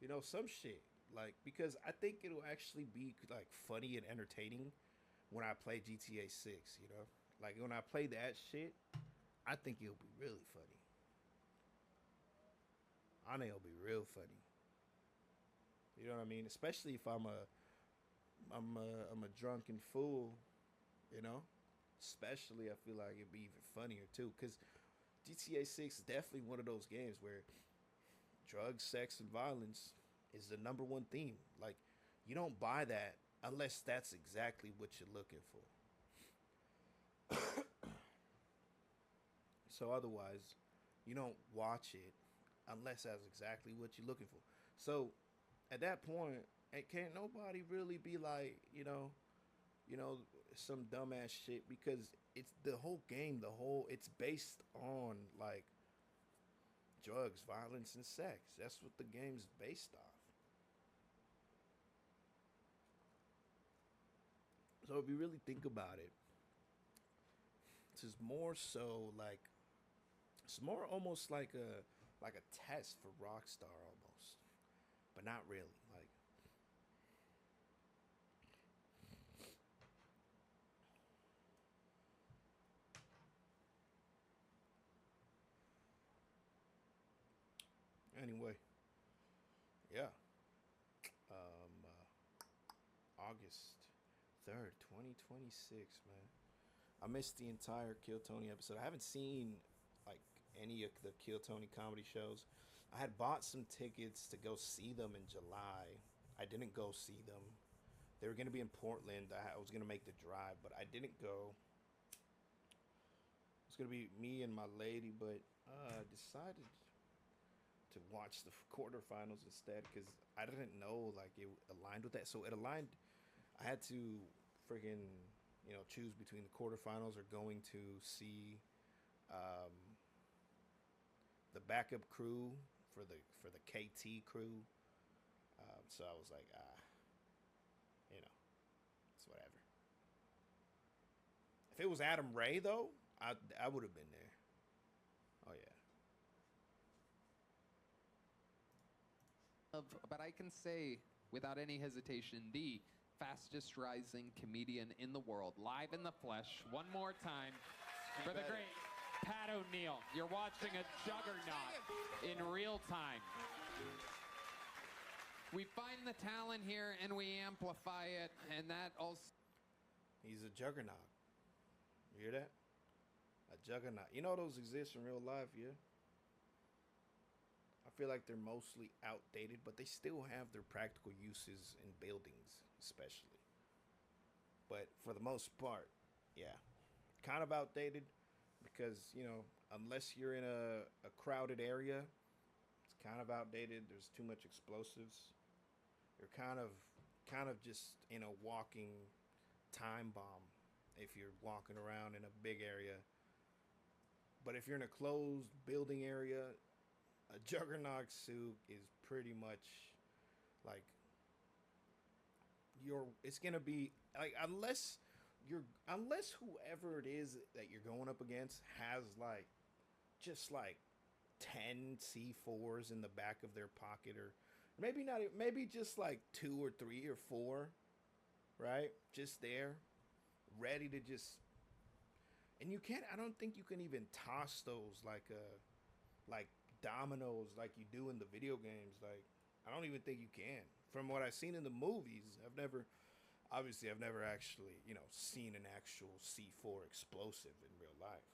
You know, some shit. Like, because I think it'll actually be like funny and entertaining when I play GTA 6, you know? Like when I play that shit, I think it'll be really funny. I think it'll be real funny. You know what I mean? Especially if I'm a drunken fool, you know? Especially I feel like it'd be even funnier too, cuz GTA 6 is definitely one of those games where drugs, sex, and violence is the number one theme. Like, you don't buy that unless that's exactly what you're looking for. So otherwise, you don't watch it unless that's exactly what you're looking for. So at that point, it can't nobody really be like, some dumbass shit, because it's the whole game, it's based on like drugs, violence, and sex. That's what the game's based off. So if you really think about it, it's more so like, it's more almost like a test for Rockstar almost, but not really. Like, anyway, yeah. August 3rd, 2026, man. I missed the entire Kill Tony episode. I haven't seen like any of the Kill Tony comedy shows. I had bought some tickets to go see them in July. I didn't go see them. They were going to be in Portland. I was going to make the drive, but I didn't go. It was going to be me and my lady, but I decided to watch the quarterfinals instead because I didn't know like it aligned with that. So it aligned. I had to friggin', choose between the quarterfinals or going to see the backup crew for the KT crew. So I was like, it's whatever. If it was Adam Ray though, I would have been there. Oh yeah. But I can say without any hesitation, the fastest rising comedian in the world, live in the flesh, one more time for the great Pat O'Neill. You're watching a juggernaut in real time. We find the talent here and we amplify it, and that also... He's a juggernaut. You hear that? A juggernaut. You know those exist in real life, yeah? I feel like they're mostly outdated, but they still have their practical uses in buildings, especially. But for the most part, yeah, kind of outdated because, unless you're in a crowded area, it's kind of outdated. There's too much explosives. You're kind of just in a walking time bomb if you're walking around in a big area. But if you're in a closed building area, a juggernaut suit is pretty much like it's gonna be like, unless whoever it is that you're going up against has like just like 10 C4s in the back of their pocket, or maybe just like 2 or 3 or 4, right? Just there, ready to just, and I don't think you can even toss those like dominoes like you do in the video games. Like, I don't even think you can. From what I've seen in the movies, I've never actually, seen an actual C4 explosive in real life.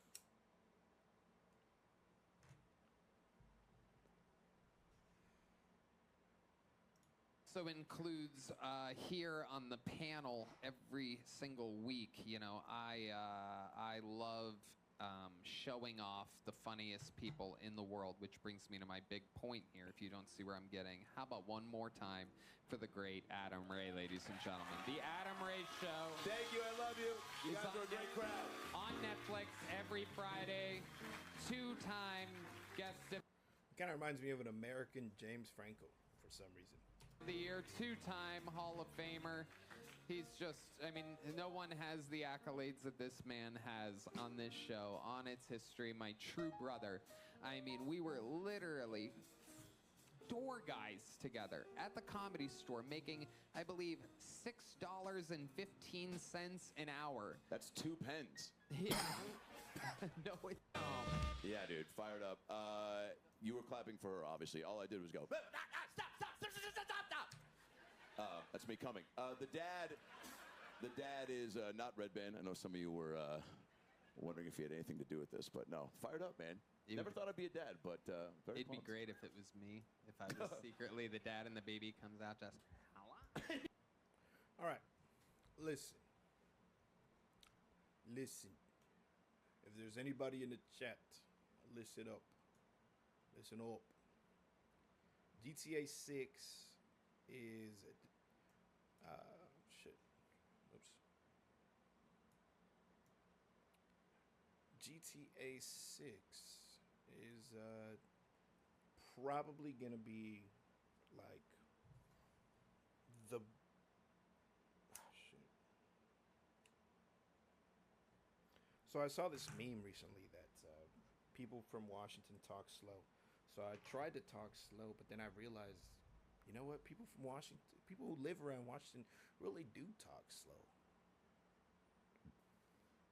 Also includes here on the panel every single week. I love showing off the funniest people in the world, which brings me to my big point here. If you don't see where I'm getting, how about one more time for the great Adam Ray, ladies and gentlemen? The Adam Ray Show. Thank you, I love you. You guys are a great crowd. On Netflix every Friday, 2-time guest. It kind of reminds me of an American James Franco for some reason. The year, 2-time Hall of Famer. He's just, no one has the accolades that this man has on this show, on its history. My true brother. I mean, we were literally door guys together at the Comedy Store making, I believe, $6.15 an hour. That's 2 pens. Yeah. No, it's Yeah, dude, fired up. You were clapping for her, obviously. All I did was go, stop. That's me coming. The dad is not Red Band. I know some of you were wondering if he had anything to do with this, but no, fired up, man. Never thought I'd be a dad, but very It'd be pumped. great if it was me. If I was secretly the dad and the baby comes out just, hello? All right. Listen. If there's anybody in the chat, listen up. Listen up. GTA 6 is shit. Oops. GTA 6 is probably gonna be like the shit. So I saw this meme recently that people from Washington talk slow. So I tried to talk slow, but then I realized, you know what? People from Washington, people who live around Washington, really do talk slow.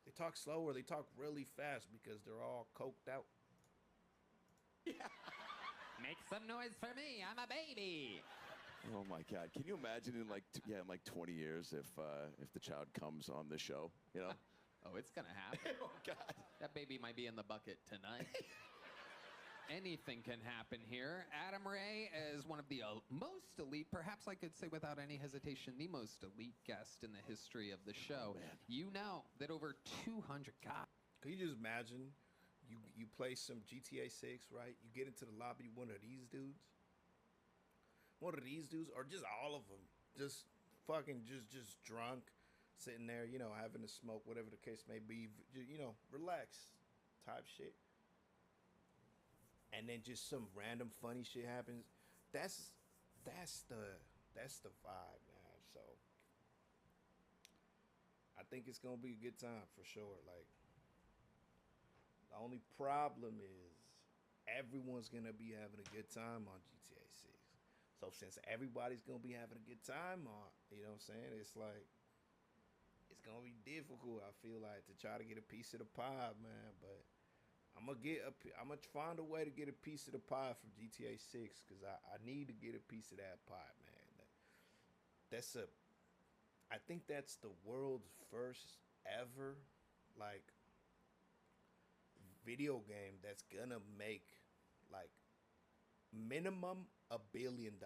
They talk slow or they talk really fast because they're all coked out. Make some noise for me. I'm a baby. Oh my God! Can you imagine in like 20 years if the child comes on the show? You know? Oh, it's gonna happen. Oh God! That baby might be in the bucket tonight. Anything can happen here. Adam Ray is one of the most elite, perhaps I could say without any hesitation, the most elite guest in the history of the show. man. You know that over 200 guys. Can you just imagine? You play some GTA 6, right? You get into the lobby, one of these dudes, or just all of them, just fucking just drunk, sitting there, you know, having a smoke, whatever the case may be, you know, relax type shit. And then just some random funny shit happens. That's the vibe, man. So I think it's gonna be a good time for sure. Like, the only problem is everyone's gonna be having a good time on GTA 6. So since everybody's gonna be having a good time on, you know what I'm saying? It's like it's gonna be difficult. I feel like to try to get a piece of the pie, man. But I'm gonna find a way to get a piece of the pie from GTA 6 because I need to get a piece of that pie, man. I think that's the world's first ever like video game that's gonna make like minimum $1 billion.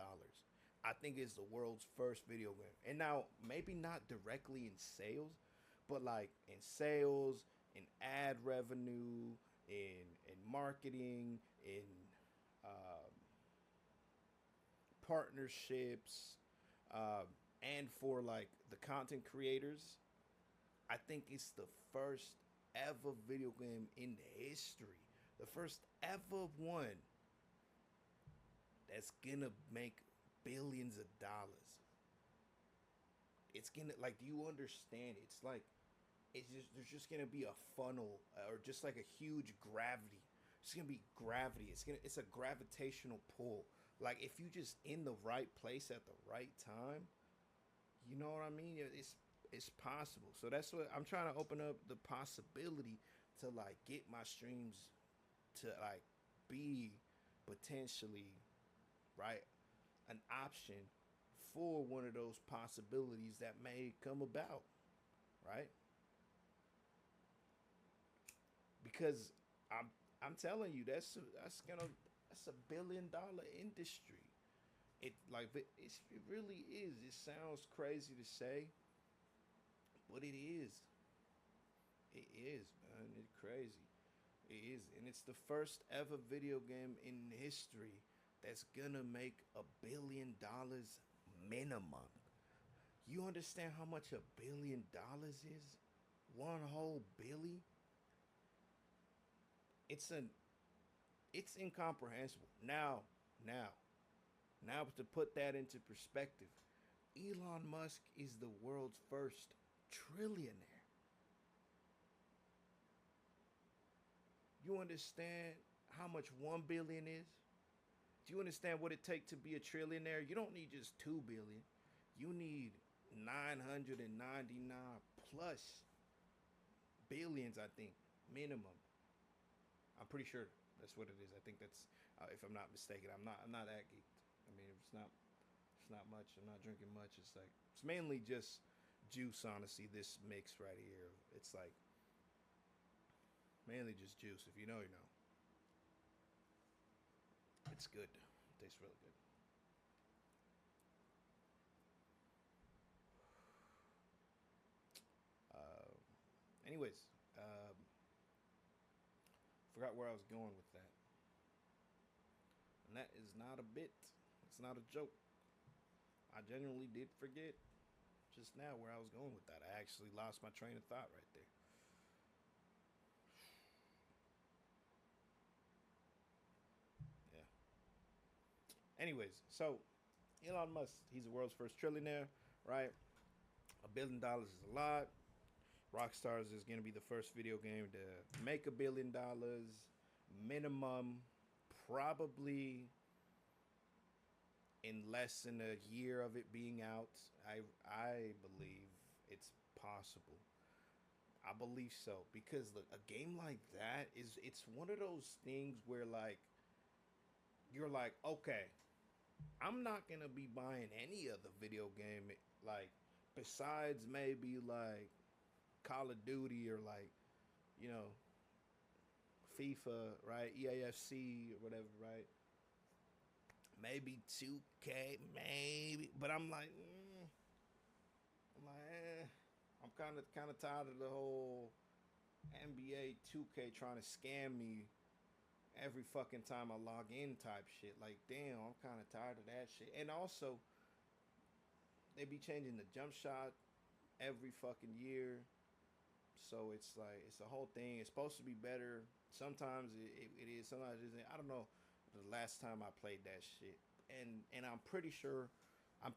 I think it's the world's first video game. And now maybe not directly in sales, but like in sales, in ad revenue, in marketing, in partnerships, and for like the content creators. I think it's the first ever video game in history, the first ever one that's gonna make billions of dollars. It's gonna, like, do you understand? It's like there's just gonna be a funnel or just like a huge gravity. It's gonna be gravity. It's a gravitational pull. Like if you just in the right place at the right time, you know what I mean? It's possible. So that's what I'm trying to open up, the possibility to like get my streams to like be potentially, right, an option for one of those possibilities that may come about, right? Because I'm telling you, that's a $1 billion industry. It really is. It sounds crazy to say, but it is. It is, man. It's crazy. It is, and it's the first ever video game in history that's gonna make $1 billion minimum. You understand how much $1 billion is? One whole billy. It's incomprehensible. Now, to put that into perspective, Elon Musk is the world's first trillionaire. You understand how much 1 billion is? Do you understand what it takes to be a trillionaire? You don't need just 2 billion. You need 999 plus billions, I think, minimum. I'm pretty sure that's what it is. I think that's, if I'm not mistaken. I'm not that geeked. I mean, it's not much. I'm not drinking much. It's like, it's mainly just juice, honestly. This mix right here, it's like mainly just juice. If you know, you know. It's good. It tastes really good. Anyways, forgot where I was going with that. And that is not a bit. It's not a joke. I genuinely did forget just now where I was going with that. I actually lost my train of thought right there. Yeah. Anyways, so Elon Musk, he's the world's first trillionaire, right? $1 billion is a lot. Rockstars is going to be the first video game to make $1 billion minimum, probably in less than a year of it being out. I believe it's possible. I believe so because look, a game like that it's one of those things where like you're like, okay, I'm not gonna be buying any other video game like besides maybe like Call of Duty or like, you know, FIFA, right? EAFC or whatever, right? Maybe 2K, maybe, but I'm like, I'm kind of tired of the whole NBA 2K trying to scam me every fucking time I log in type shit. Like, damn, I'm kind of tired of that shit. And also, they be changing the jump shot every fucking year. So it's like, it's a whole thing. It's supposed to be better. Sometimes it is. Sometimes it isn't. I don't know the last time I played that shit. And I'm pretty sure I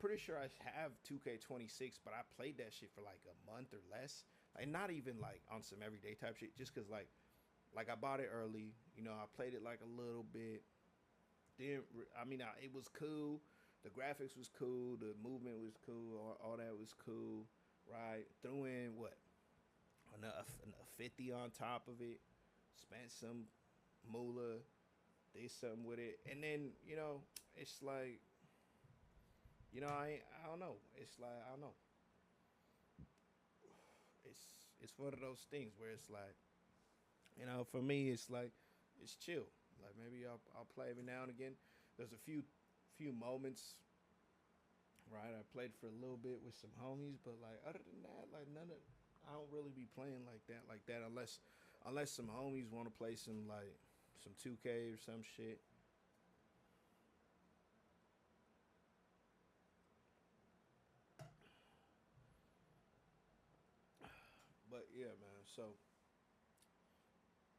have 2K26, but I played that shit for like a month or less. And not even like on some everyday type shit. Just because like I bought it early. You know, I played it like a little bit. It was cool. The graphics was cool. The movement was cool. All that was cool. Right? Threw in what? A 50 on top of it. Spent some moolah. Did something with it. And then, you know, it's like, you know, I don't know. It's like, I don't know. It's one of those things where it's like, you know, for me, it's like, it's chill. Like maybe I'll play every now and again. There's a few moments, right? I played for a little bit with some homies, but like other than that, like I don't really be playing like that unless some homies want to play some 2K or some shit. But yeah, man. So,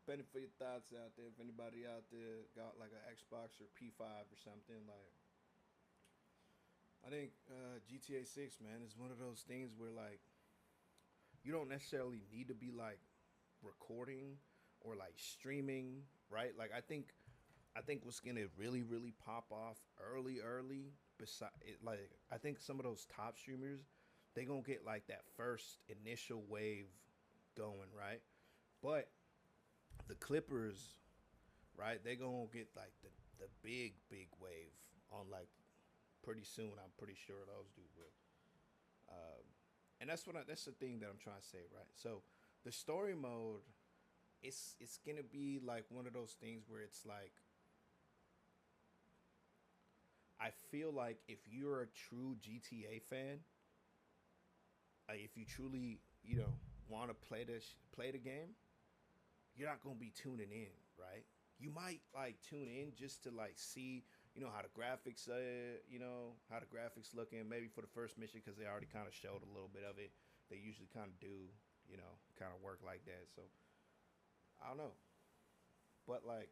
benefit your thoughts out there. If anybody out there got like an Xbox or P5 or something, like, I think GTA 6, man, is one of those things where like you don't necessarily need to be like recording or like streaming, right? Like I think what's gonna really pop off early. Beside it, like I think some of those top streamers, they gonna get like that first initial wave going, right? But the Clippers, right? They gonna get like the big wave on like pretty soon. I'm pretty sure those dudes will. And that's the thing that I'm trying to say, right? So the story mode, it's gonna be like one of those things where it's like, I feel like if you're a true GTA fan, like if you truly, you know, want to play the game, you're not gonna be tuning in, right? You might like tune in just to like see, you know, how the graphics, how the graphics looking, maybe for the first mission because they already kind of showed a little bit of it. They usually kind of do, you know, kind of work like that. So I don't know, but like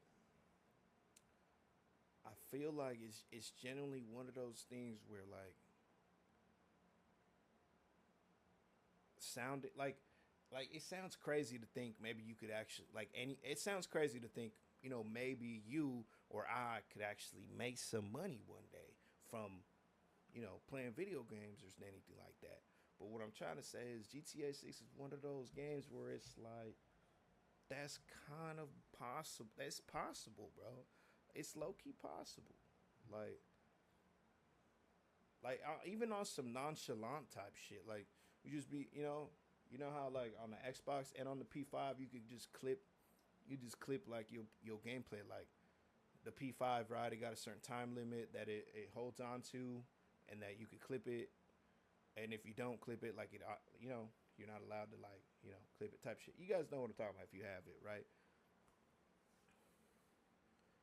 I feel like it's generally one of those things where like sound like it sounds crazy to think maybe you could actually like it sounds crazy to think maybe you or I could actually make some money one day from, playing video games or anything like that. But what I'm trying to say is GTA 6 is one of those games where it's like, that's kind of possible. That's possible, bro. It's low key possible. Like, even on some nonchalant type shit. Like, you just be, how like on the Xbox and on the P5 you could just clip, like your gameplay. Like the P5, right? It got a certain time limit that it holds on to, and that you could clip it. And if you don't clip it, like you're not allowed to like, clip it type shit. You guys know what I'm talking about if you have it, right?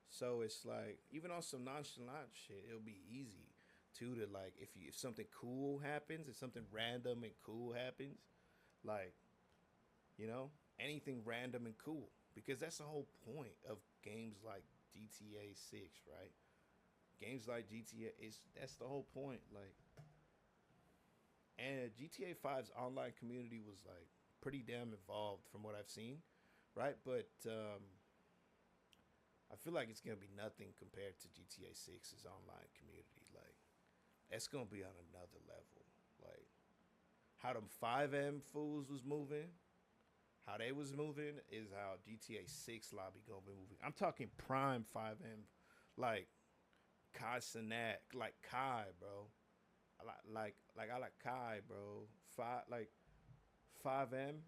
So it's like, even on some nonchalant shit, it'll be easy too to like, if something cool happens, if something random and cool happens, like, anything random and cool, because that's the whole point of games like GTA 6, right? Games like GTA that's the whole point, like. And GTA 5's online community was like pretty damn involved from what I've seen, right? But I feel like it's gonna be nothing compared to GTA 6's online community. Like, it's gonna be on another level. Like, how them 5M fools was moving, how they was moving is how GTA 6 lobby gonna be moving. I'm talking prime 5M, like Kai Cenat, like Kai, bro. I like Kai, bro. 5M.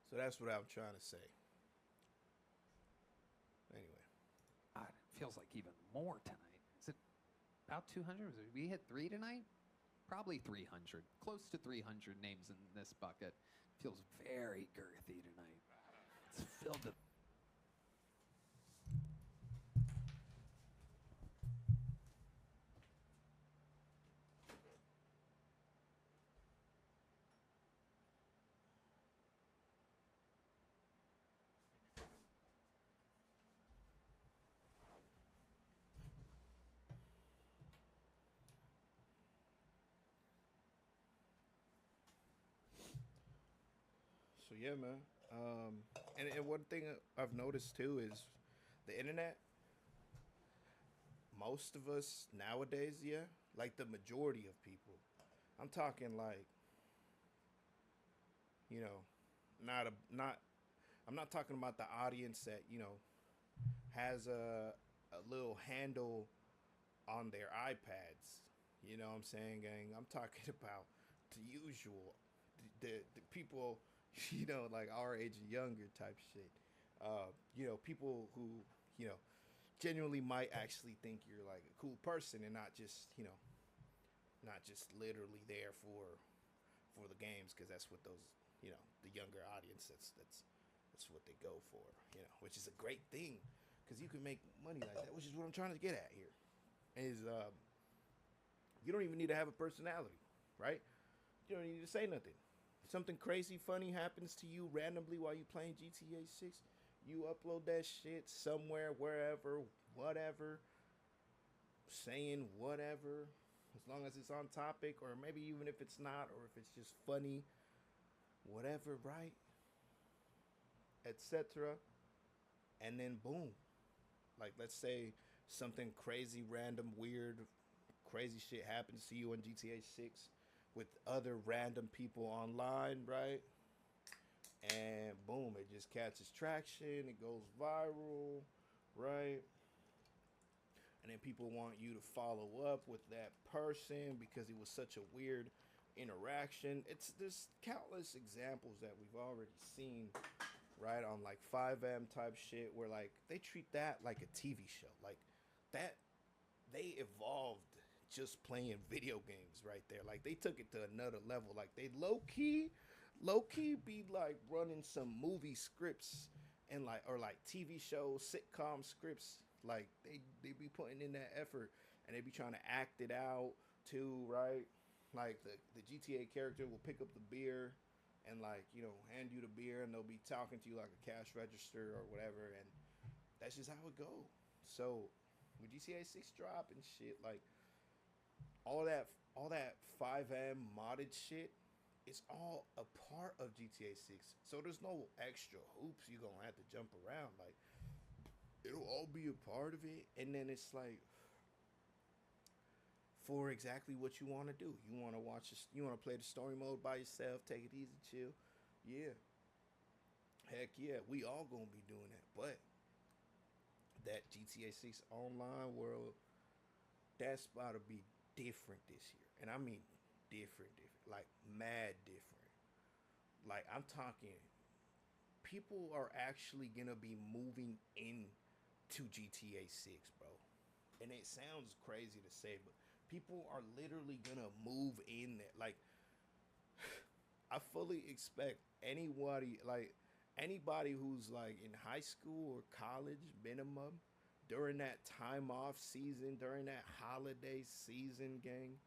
So that's what I'm trying to say. Anyway, God, it feels like even more tonight. Is it about 200? We hit 3 tonight? Probably 300. Close to 300 names in this bucket. Feels very girthy tonight. It's filled to... so yeah, man. And one thing I've noticed too is the internet. Most of us nowadays, yeah, like the majority of people. I'm talking like, you know, not. I'm not talking about the audience that has a little handle on their iPads. You know what I'm saying, gang? I'm talking about the usual, the people, like our age and younger type shit. People who, you know, genuinely might actually think you're like a cool person and not just, not just literally there for the games, because that's what those, the younger audience, that's what they go for, which is a great thing, because you can make money like that, which is what I'm trying to get at here. Is you don't even need to have a personality, right? You don't need to say nothing. Something crazy funny happens to you randomly while you playing GTA 6, you upload that shit somewhere, wherever, whatever, saying whatever, as long as it's on topic, or maybe even if it's not, or if it's just funny, whatever, right? Etc. And then boom. Like, let's say something crazy, random, weird, crazy shit happens to you in GTA 6 with other random people online, right? And boom, it just catches traction, it goes viral, right? And then people want you to follow up with that person because it was such a weird interaction. There's countless examples that we've already seen, right, on like 5M type shit, where like they treat that like a TV show. Like, that, they evolved just playing video games right there. Like, they took it to another level. Like, they low key be like running some movie scripts and like, or like TV shows, sitcom scripts. Like, they be putting in that effort, and they be trying to act it out too, right? Like, the GTA character will pick up the beer and like, hand you the beer, and they'll be talking to you like a cash register or whatever, and that's just how it goes. So when GTA 6 drop and shit, like all that 5M modded shit, it's all a part of GTA 6. So there's no extra hoops you gonna have to jump around. Like it'll all be a part of it, and then it's like for exactly what you want to do. You want to you want to play the story mode by yourself, take it easy, chill. Yeah, heck yeah, we all gonna be doing that. But that GTA 6 online world, that's about to be different this year, and I mean different, like mad different. Like I'm talking, people are actually gonna be moving in to GTA 6, bro. And it sounds crazy to say, but people are literally gonna move in there. Like I fully expect anybody who's like in high school or college minimum during that time off season, during that holiday season, gang,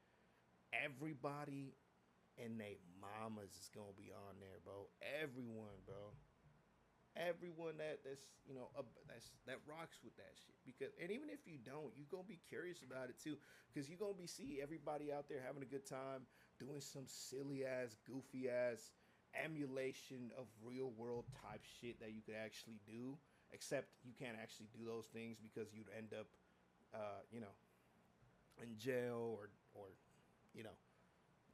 everybody and they mamas is gonna be on there, bro. Everyone, bro. Everyone that rocks with that shit, because and even if you don't, you gonna be curious about it too, because you gonna be see everybody out there having a good time doing some silly ass goofy ass emulation of real world type shit that you could actually do, except you can't actually do those things because you'd end up in jail or you know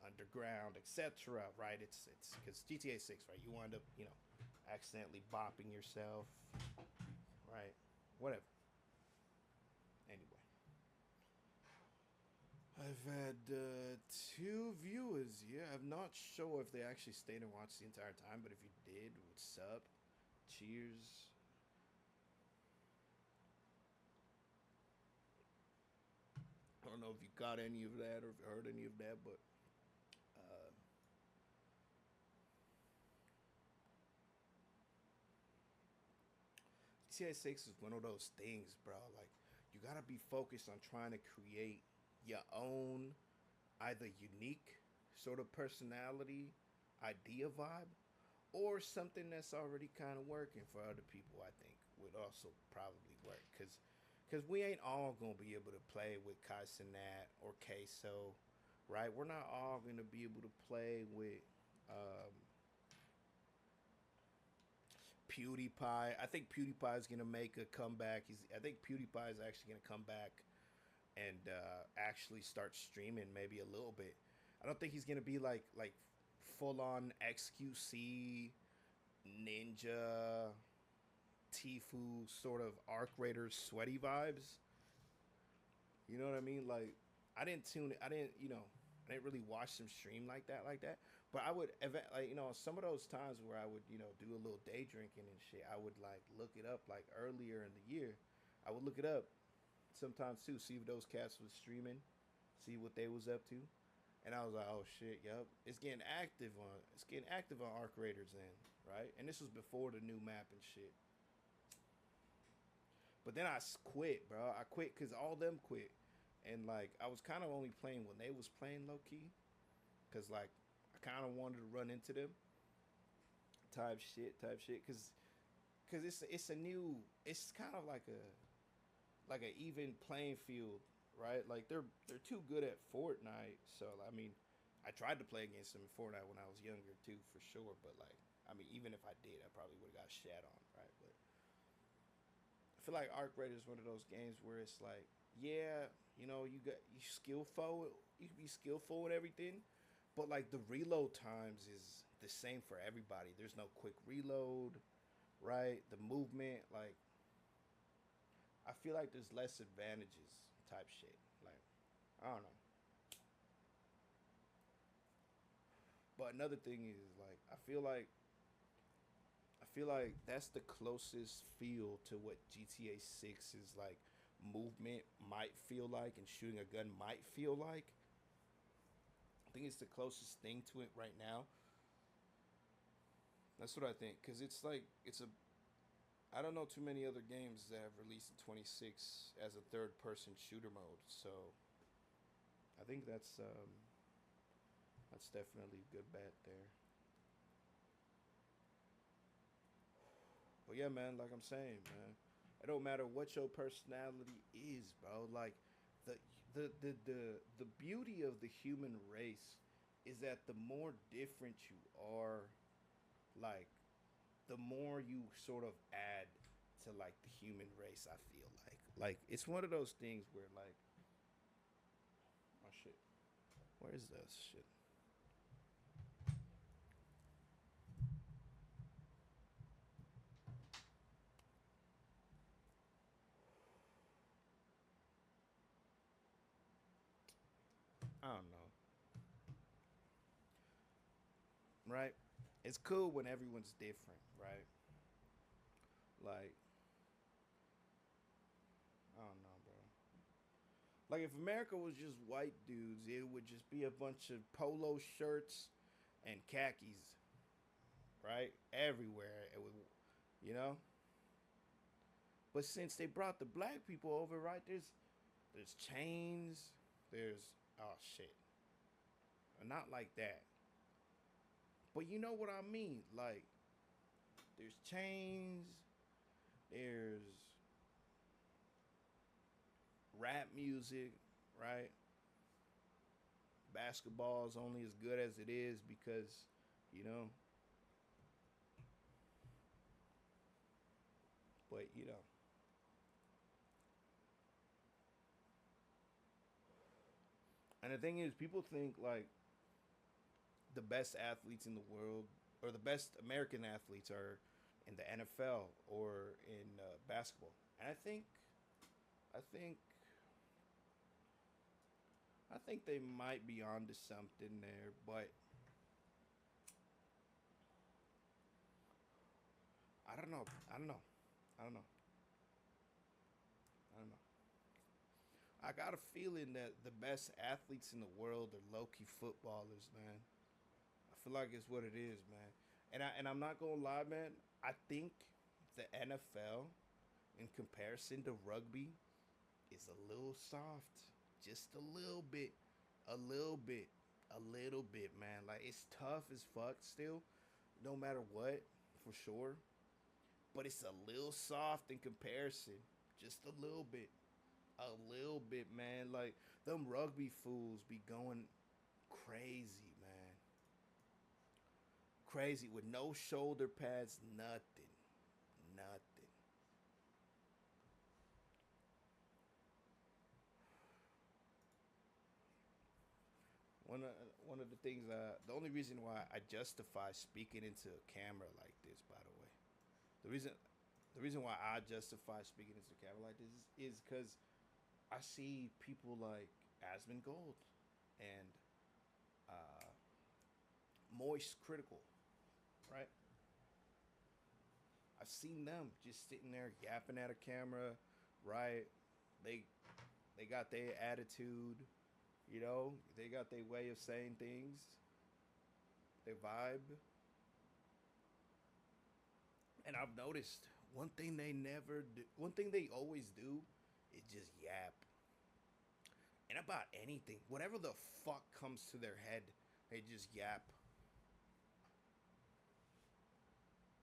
underground, etc. Right? It's because GTA 6, right? You wind up accidentally bopping yourself, right? Whatever. Anyway, I've had 2 viewers. Yeah, I'm not sure if they actually stayed and watched the entire time, but if you did, what's up? Cheers. I don't know if you got any of that or if you heard any of that, but GTA 6 is one of those things, bro. Like, you gotta be focused on trying to create your own, either unique sort of personality, idea vibe, or something that's already kind of working for other people. I think would also probably work, because we ain't all gonna be able to play with Kaisenat or Queso, right? We're not all gonna be able to play with PewDiePie. I think PewDiePie is gonna make a comeback. I think PewDiePie is actually gonna come back and actually start streaming maybe a little bit. I don't think he's gonna be like full on XQC Ninja Tifu sort of Arc Raiders sweaty vibes. You know what I mean? Like I didn't really watch them stream like that. But I would some of those times where I would do a little day drinking and shit, I would like look it up like earlier in the year. I would look it up sometimes too, see if those cats was streaming, see what they was up to, and I was like, oh shit, yup, it's getting active on Arc Raiders then, right? And this was before the new map and shit. But then I quit, bro. I quit because all them quit, and like I was kind of only playing when they was playing low key, because like I kind of wanted to run into them type shit, because it's a new, it's kind of like a even playing field, right? Like they're too good at Fortnite, so I mean, I tried to play against them in Fortnite when I was younger too, for sure. But like, I mean, even if I did, I probably would have got shat on, right? But I feel like Arc Raiders is one of those games where it's like, yeah, you can be skillful with everything, but like the reload times is the same for everybody. There's no quick reload, right? The movement, like, I feel like there's less advantages type shit. Like, I don't know. But another thing is like I feel like that's the closest feel to what GTA 6's like movement might feel like and shooting a gun might feel like. I think it's the closest thing to it right now. That's what I think, cuz I don't know too many other games that have released in 26 as a third person shooter mode. So I think that's definitely a good bet there. But yeah, man, like I'm saying, man, It don't matter what your personality is, bro. Like the the beauty of the human race is that the more different you are, like the more you sort of add to like the human race. I feel like it's one of those things where like, oh shit, where's this shit? I don't know. Right? It's cool when everyone's different, right? Like, I don't know, bro. Like, if America was just white dudes, it would just be a bunch of polo shirts and khakis, right? Everywhere. It would, you know? But since they brought the black people over, right? There's chains. There's, oh shit. Not like that. But you know what I mean? Like, there's chains, there's rap music, right? Basketball is only as good as it is because, you know. But, you know. And the thing is, people think, like, the best athletes in the world, or the best American athletes are in the NFL or in basketball. And I think, I think they might be onto something there, but I don't know. I don't know. I don't know. I don't know. I got a feeling that the best athletes in the world are low-key footballers, man. I feel like it's what it is, man. And I'm not gonna lie, man. I think the NFL, in comparison to rugby, is a little soft, just a little bit, a little bit, a little bit, man. Like it's tough as fuck still, no matter what, for sure. But it's a little soft in comparison, just a little bit, man. Like them rugby fools be going crazy, man. Crazy with no shoulder pads, nothing, nothing. One of the things, the only reason why I justify speaking into a camera like this, by the way, the reason the reason why I justify speaking into a camera like this is because I see people like Asmon Gold and uh, Moist Critical, right? I've seen them just sitting there yapping at a camera, right? They they got their attitude, you know. They got their way of saying things, their vibe. And I've noticed one thing they always do is just yap. And about anything, whatever the fuck comes to their head, they just yap.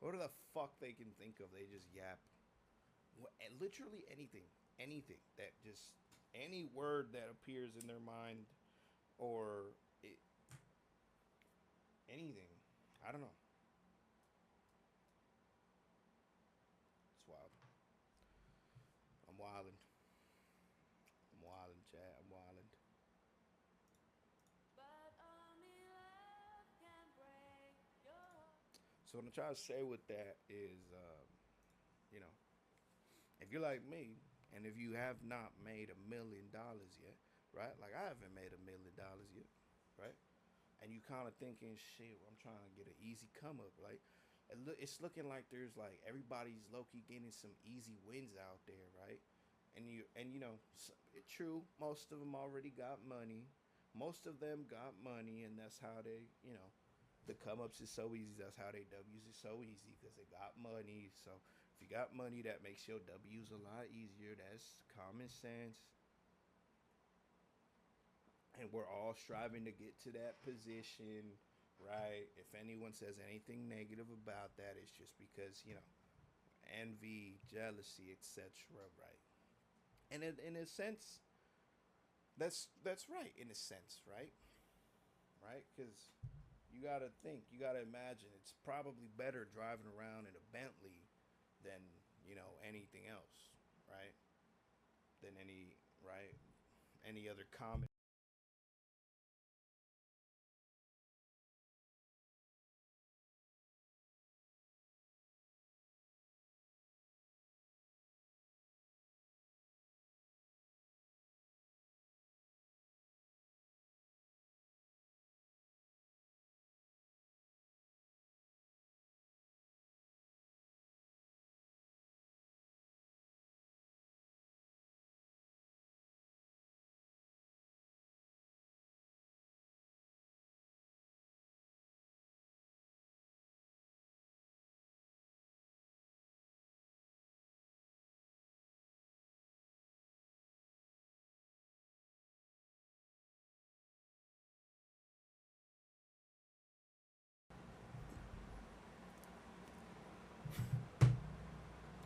Whatever the fuck they can think of, they just yap. Literally anything that just any word that appears in their mind, or it, anything. I don't know. It's wild. I'm wildin'. I'm wildin', Chad. I'm wildin'. So what I'm trying to say with that is, you know, if you're like me, and if you have not made $1 million yet, right? Like I haven't made $1 million yet, right? And you kind of thinking, shit, I'm trying to get an easy come up, like. It's looking like there's like everybody's low-key getting some easy wins out there, right? And you know, true, most of them already got money. Most of them got money, and that's how they, you know, the come ups is so easy. That's how they W's is so easy because they got money. So if you got money, that makes your W's a lot easier. That's common sense. And we're all striving to get to that position, right? If anyone says anything negative about that, it's just because, you know, envy, jealousy, etc. Right? And in a sense, that's right. In a sense, right? Right? Because you gotta think, you gotta imagine. It's probably better driving around in a Bentley than anything else, right? Than any other common.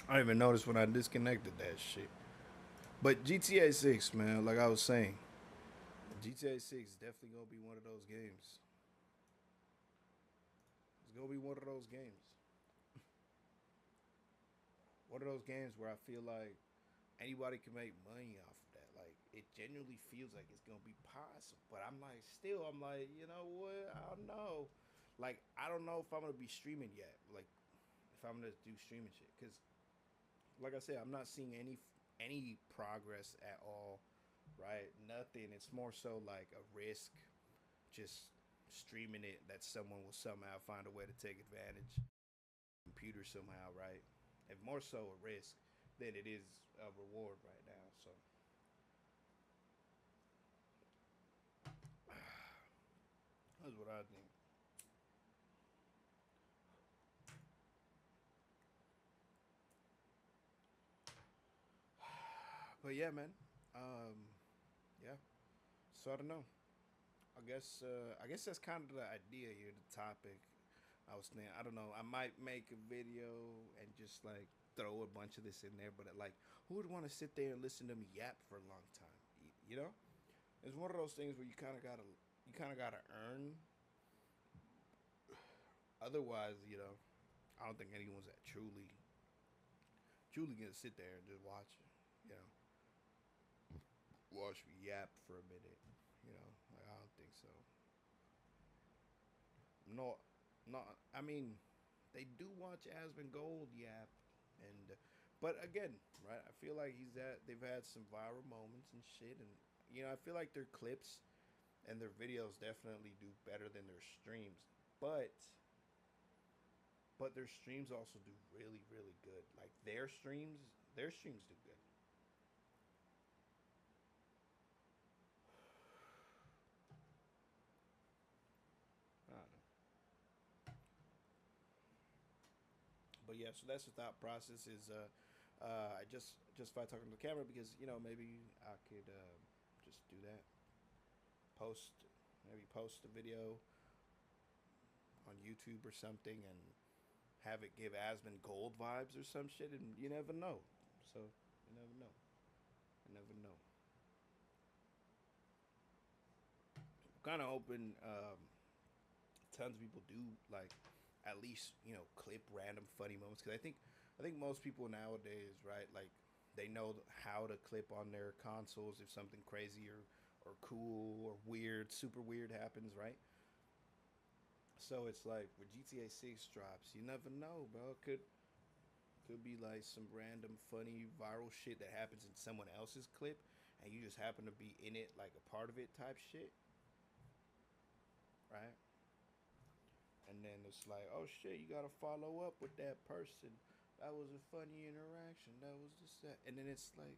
I didn't even notice when I disconnected that shit. But GTA 6, man, like I was saying, GTA 6 is definitely gonna be one of those games. It's gonna be one of those games. One of those games where I feel like anybody can make money off of that. Like it genuinely feels like it's gonna be possible. But I'm like, you know what? I don't know. Like I don't know if I'm gonna be streaming yet. Like if I'm gonna do streaming shit, because like I said, I'm not seeing any progress at all. Right? Nothing. It's more so like a risk, just streaming it that someone will somehow find a way to take advantage. Computer somehow, right? And more so a risk than it is a reward right now. So that's what I think. But yeah, man. Yeah. So I don't know. I guess that's kind of the idea here, the topic. I was thinking, I don't know. I might make a video and just like throw a bunch of this in there, but like, who would want to sit there and listen to me yap for a long time? You know, it's one of those things where you kind of gotta earn. Otherwise, I don't think anyone's that truly gonna sit there and just you know, watch me yap for a minute. Like I don't think so. No, no. I mean, they do watch Aspen Gold yap, and but again, right? I feel like they've had some viral moments and shit, and I feel like their clips and their videos definitely do better than their streams, but their streams also do really really good. Like their streams do good. I don't know. But yeah, so that's the thought process is I just by talking to the camera because maybe I could just do that. Post maybe post a video on YouTube or something and have it give Asmon Gold vibes or some shit, and you never know. So you never know. You never know. Kind of hoping tons of people do like at least clip random funny moments because I think most people nowadays, right, like they know how to clip on their consoles if something crazy or cool or weird, super weird happens, right? So it's like when GTA 6 drops, you never know, bro. Could be like some random funny viral shit that happens in someone else's clip and you just happen to be in it like a part of it type shit, right? And then it's like, oh shit, you gotta follow up with that person. That was a funny interaction. That was just that. And then it's like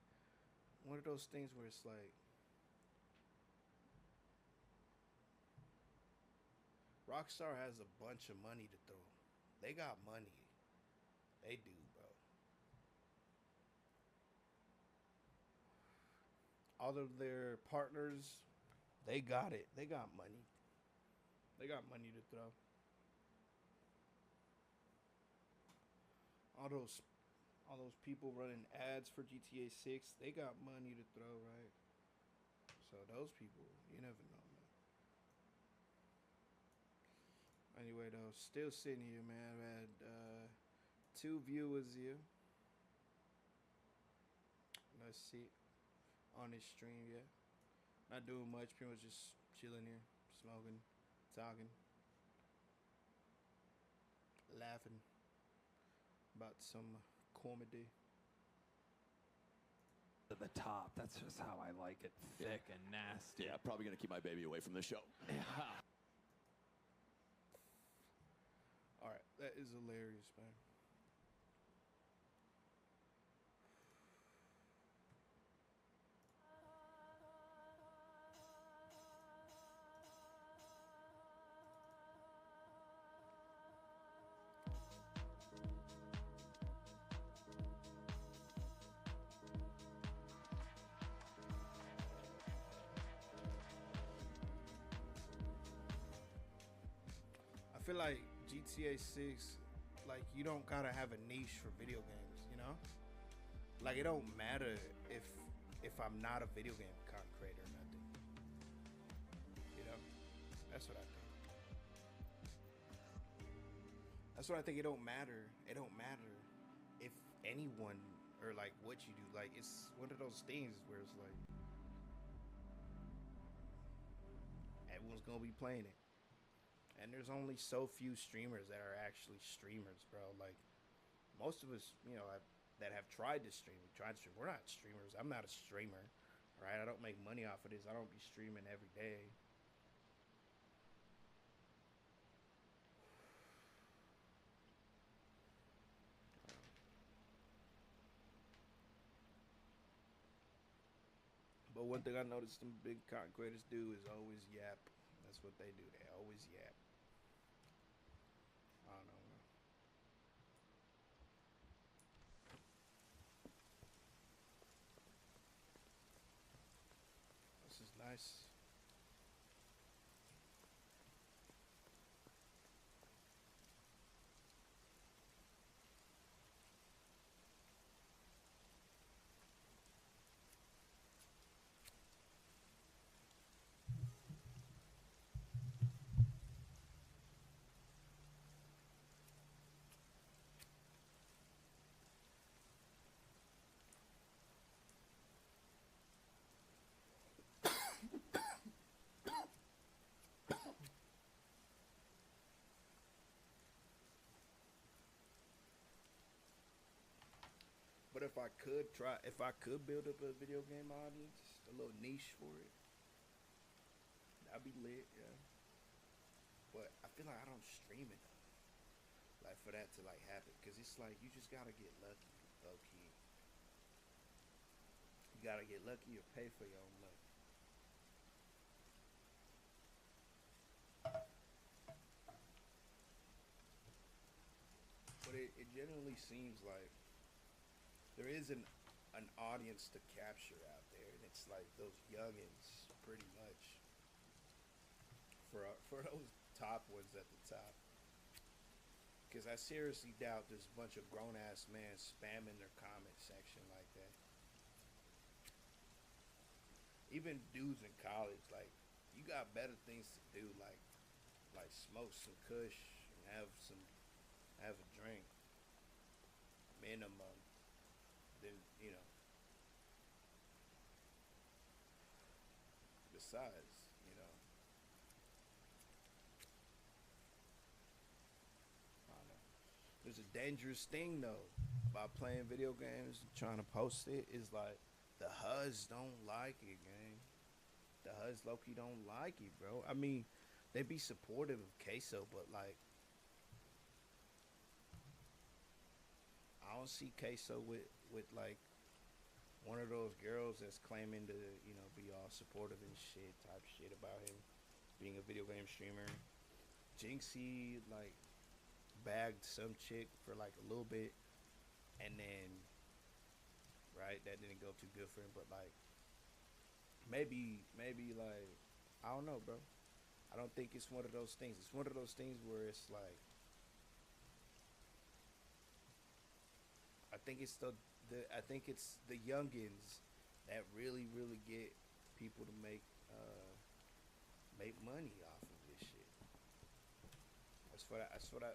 one of those things where it's like Rockstar has a bunch of money to throw. They got money. They do, bro. All of their partners, they got it. They got money. They got money to throw. All those all those people running ads for GTA 6, they got money to throw, right? So those people, you never know, man. Anyway, though, still sitting here, man. I've had 2 viewers here. Let's see. On this stream, yeah. Not doing much, pretty much just chilling here, smoking, talking, laughing about some comedy. To the top. That's just how I like it. Thick and nasty. Yeah, probably gonna keep my baby away from the show. Yeah. All right, that is hilarious, man. I feel like GTA 6, like, you don't gotta have a niche for video games, you know? Like, it don't matter if I'm not a video game content creator or nothing. You know? That's what I think. That's what I think. It don't matter. It don't matter if anyone or like what you do. Like, it's one of those things where it's like everyone's gonna be playing it. And there's only so few streamers that are actually streamers, bro. Like, most of us, you know, that have tried to stream, we're not streamers. I'm not a streamer, right? I don't make money off of this. I don't be streaming every day. But one thing I noticed some big content creators do is always yap. That's what they do. They always yap. I don't know, man. This is nice. But if I could build up a video game audience, a little niche for it, that'd be lit, yeah. But I feel like I don't stream enough, like, for that to like happen, cause it's like you just gotta get lucky, low key. You gotta get lucky or pay for your own luck. But it generally seems like there is an audience to capture out there, and it's like those youngins, pretty much. For those top ones at the top, because I seriously doubt there's a bunch of grown ass men spamming their comment section like that. Even dudes in college, like, you got better things to do, like smoke some kush and have a drink, minimum. Then, you know, besides, you know, I don't know. There's a dangerous thing though about playing video games and trying to post it, is like the HUDs don't like it, gang. The HUDs low-key don't like it, bro. I mean, they be supportive of queso, but like, I don't see queso with like one of those girls that's claiming to, you know, be all supportive and shit, type shit about him being a video game streamer. Jinxie, like, bagged some chick for like a little bit, and then, right, that didn't go too good for him, but like, maybe like, I don't know, bro. I don't think it's one of those things. It's one of those things where it's like, I think it's I think it's the youngins that really get people to make money off of this shit.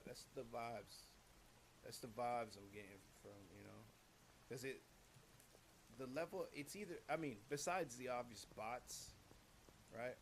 That's the vibes. That's the vibes I'm getting from, you know, because the level, it's either, I mean, besides the obvious bots, right?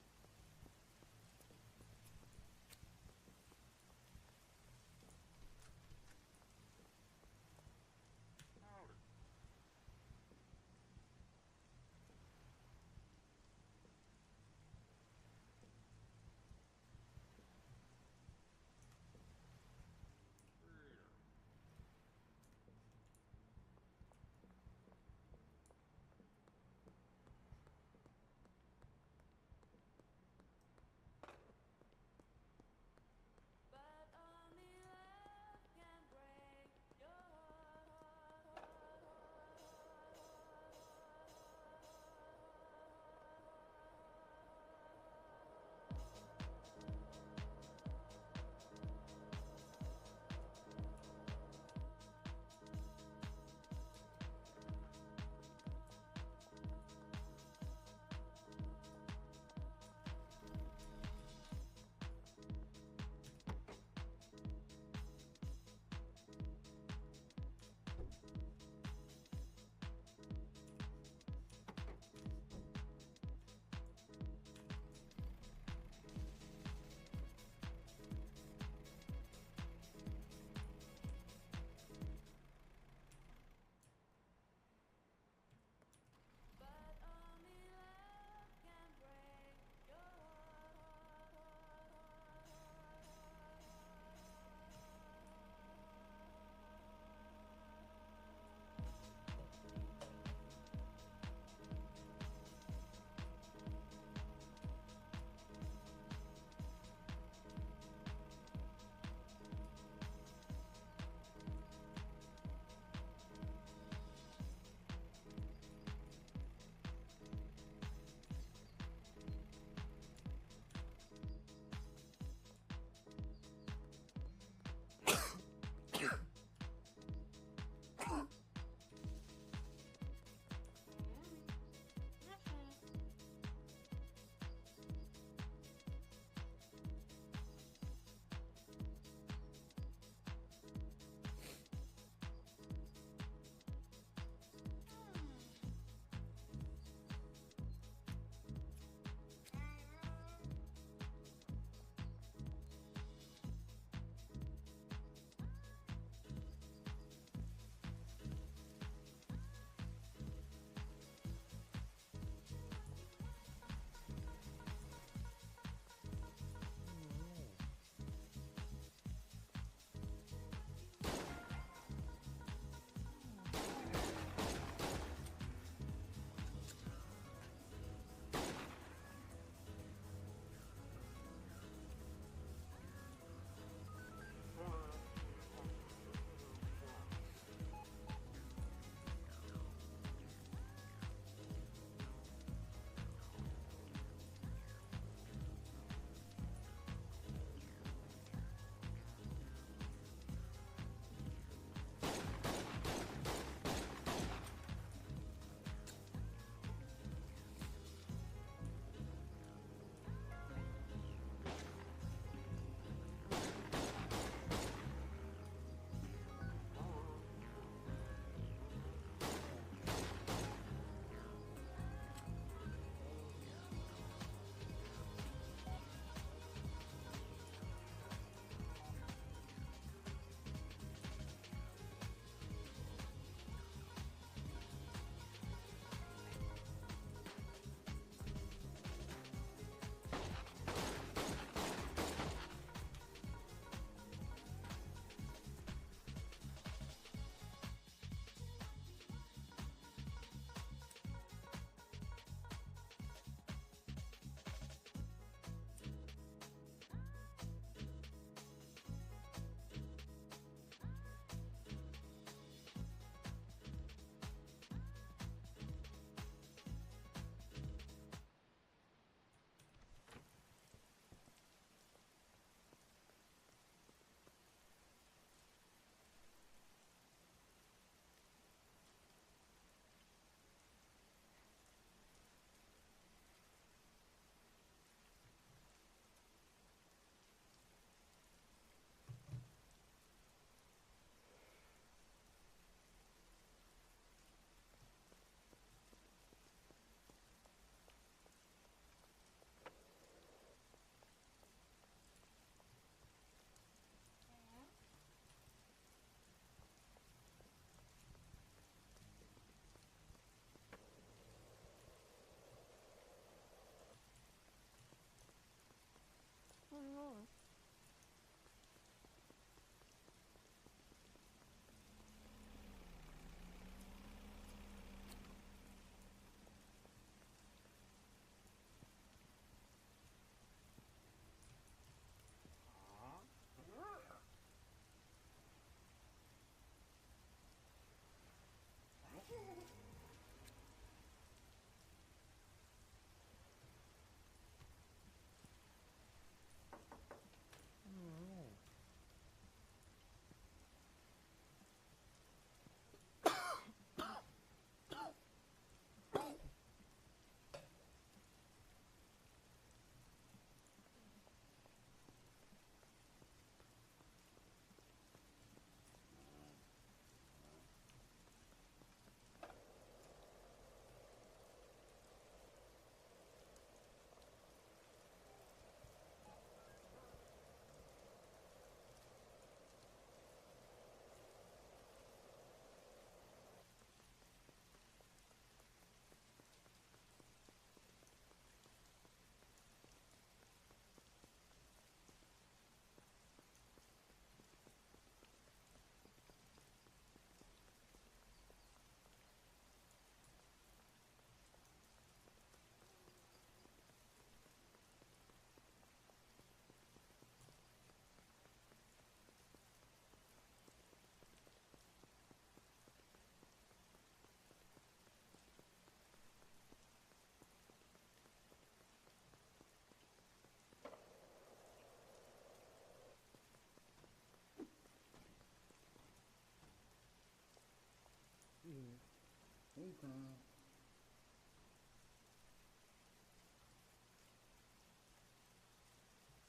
Okay.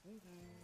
Okay.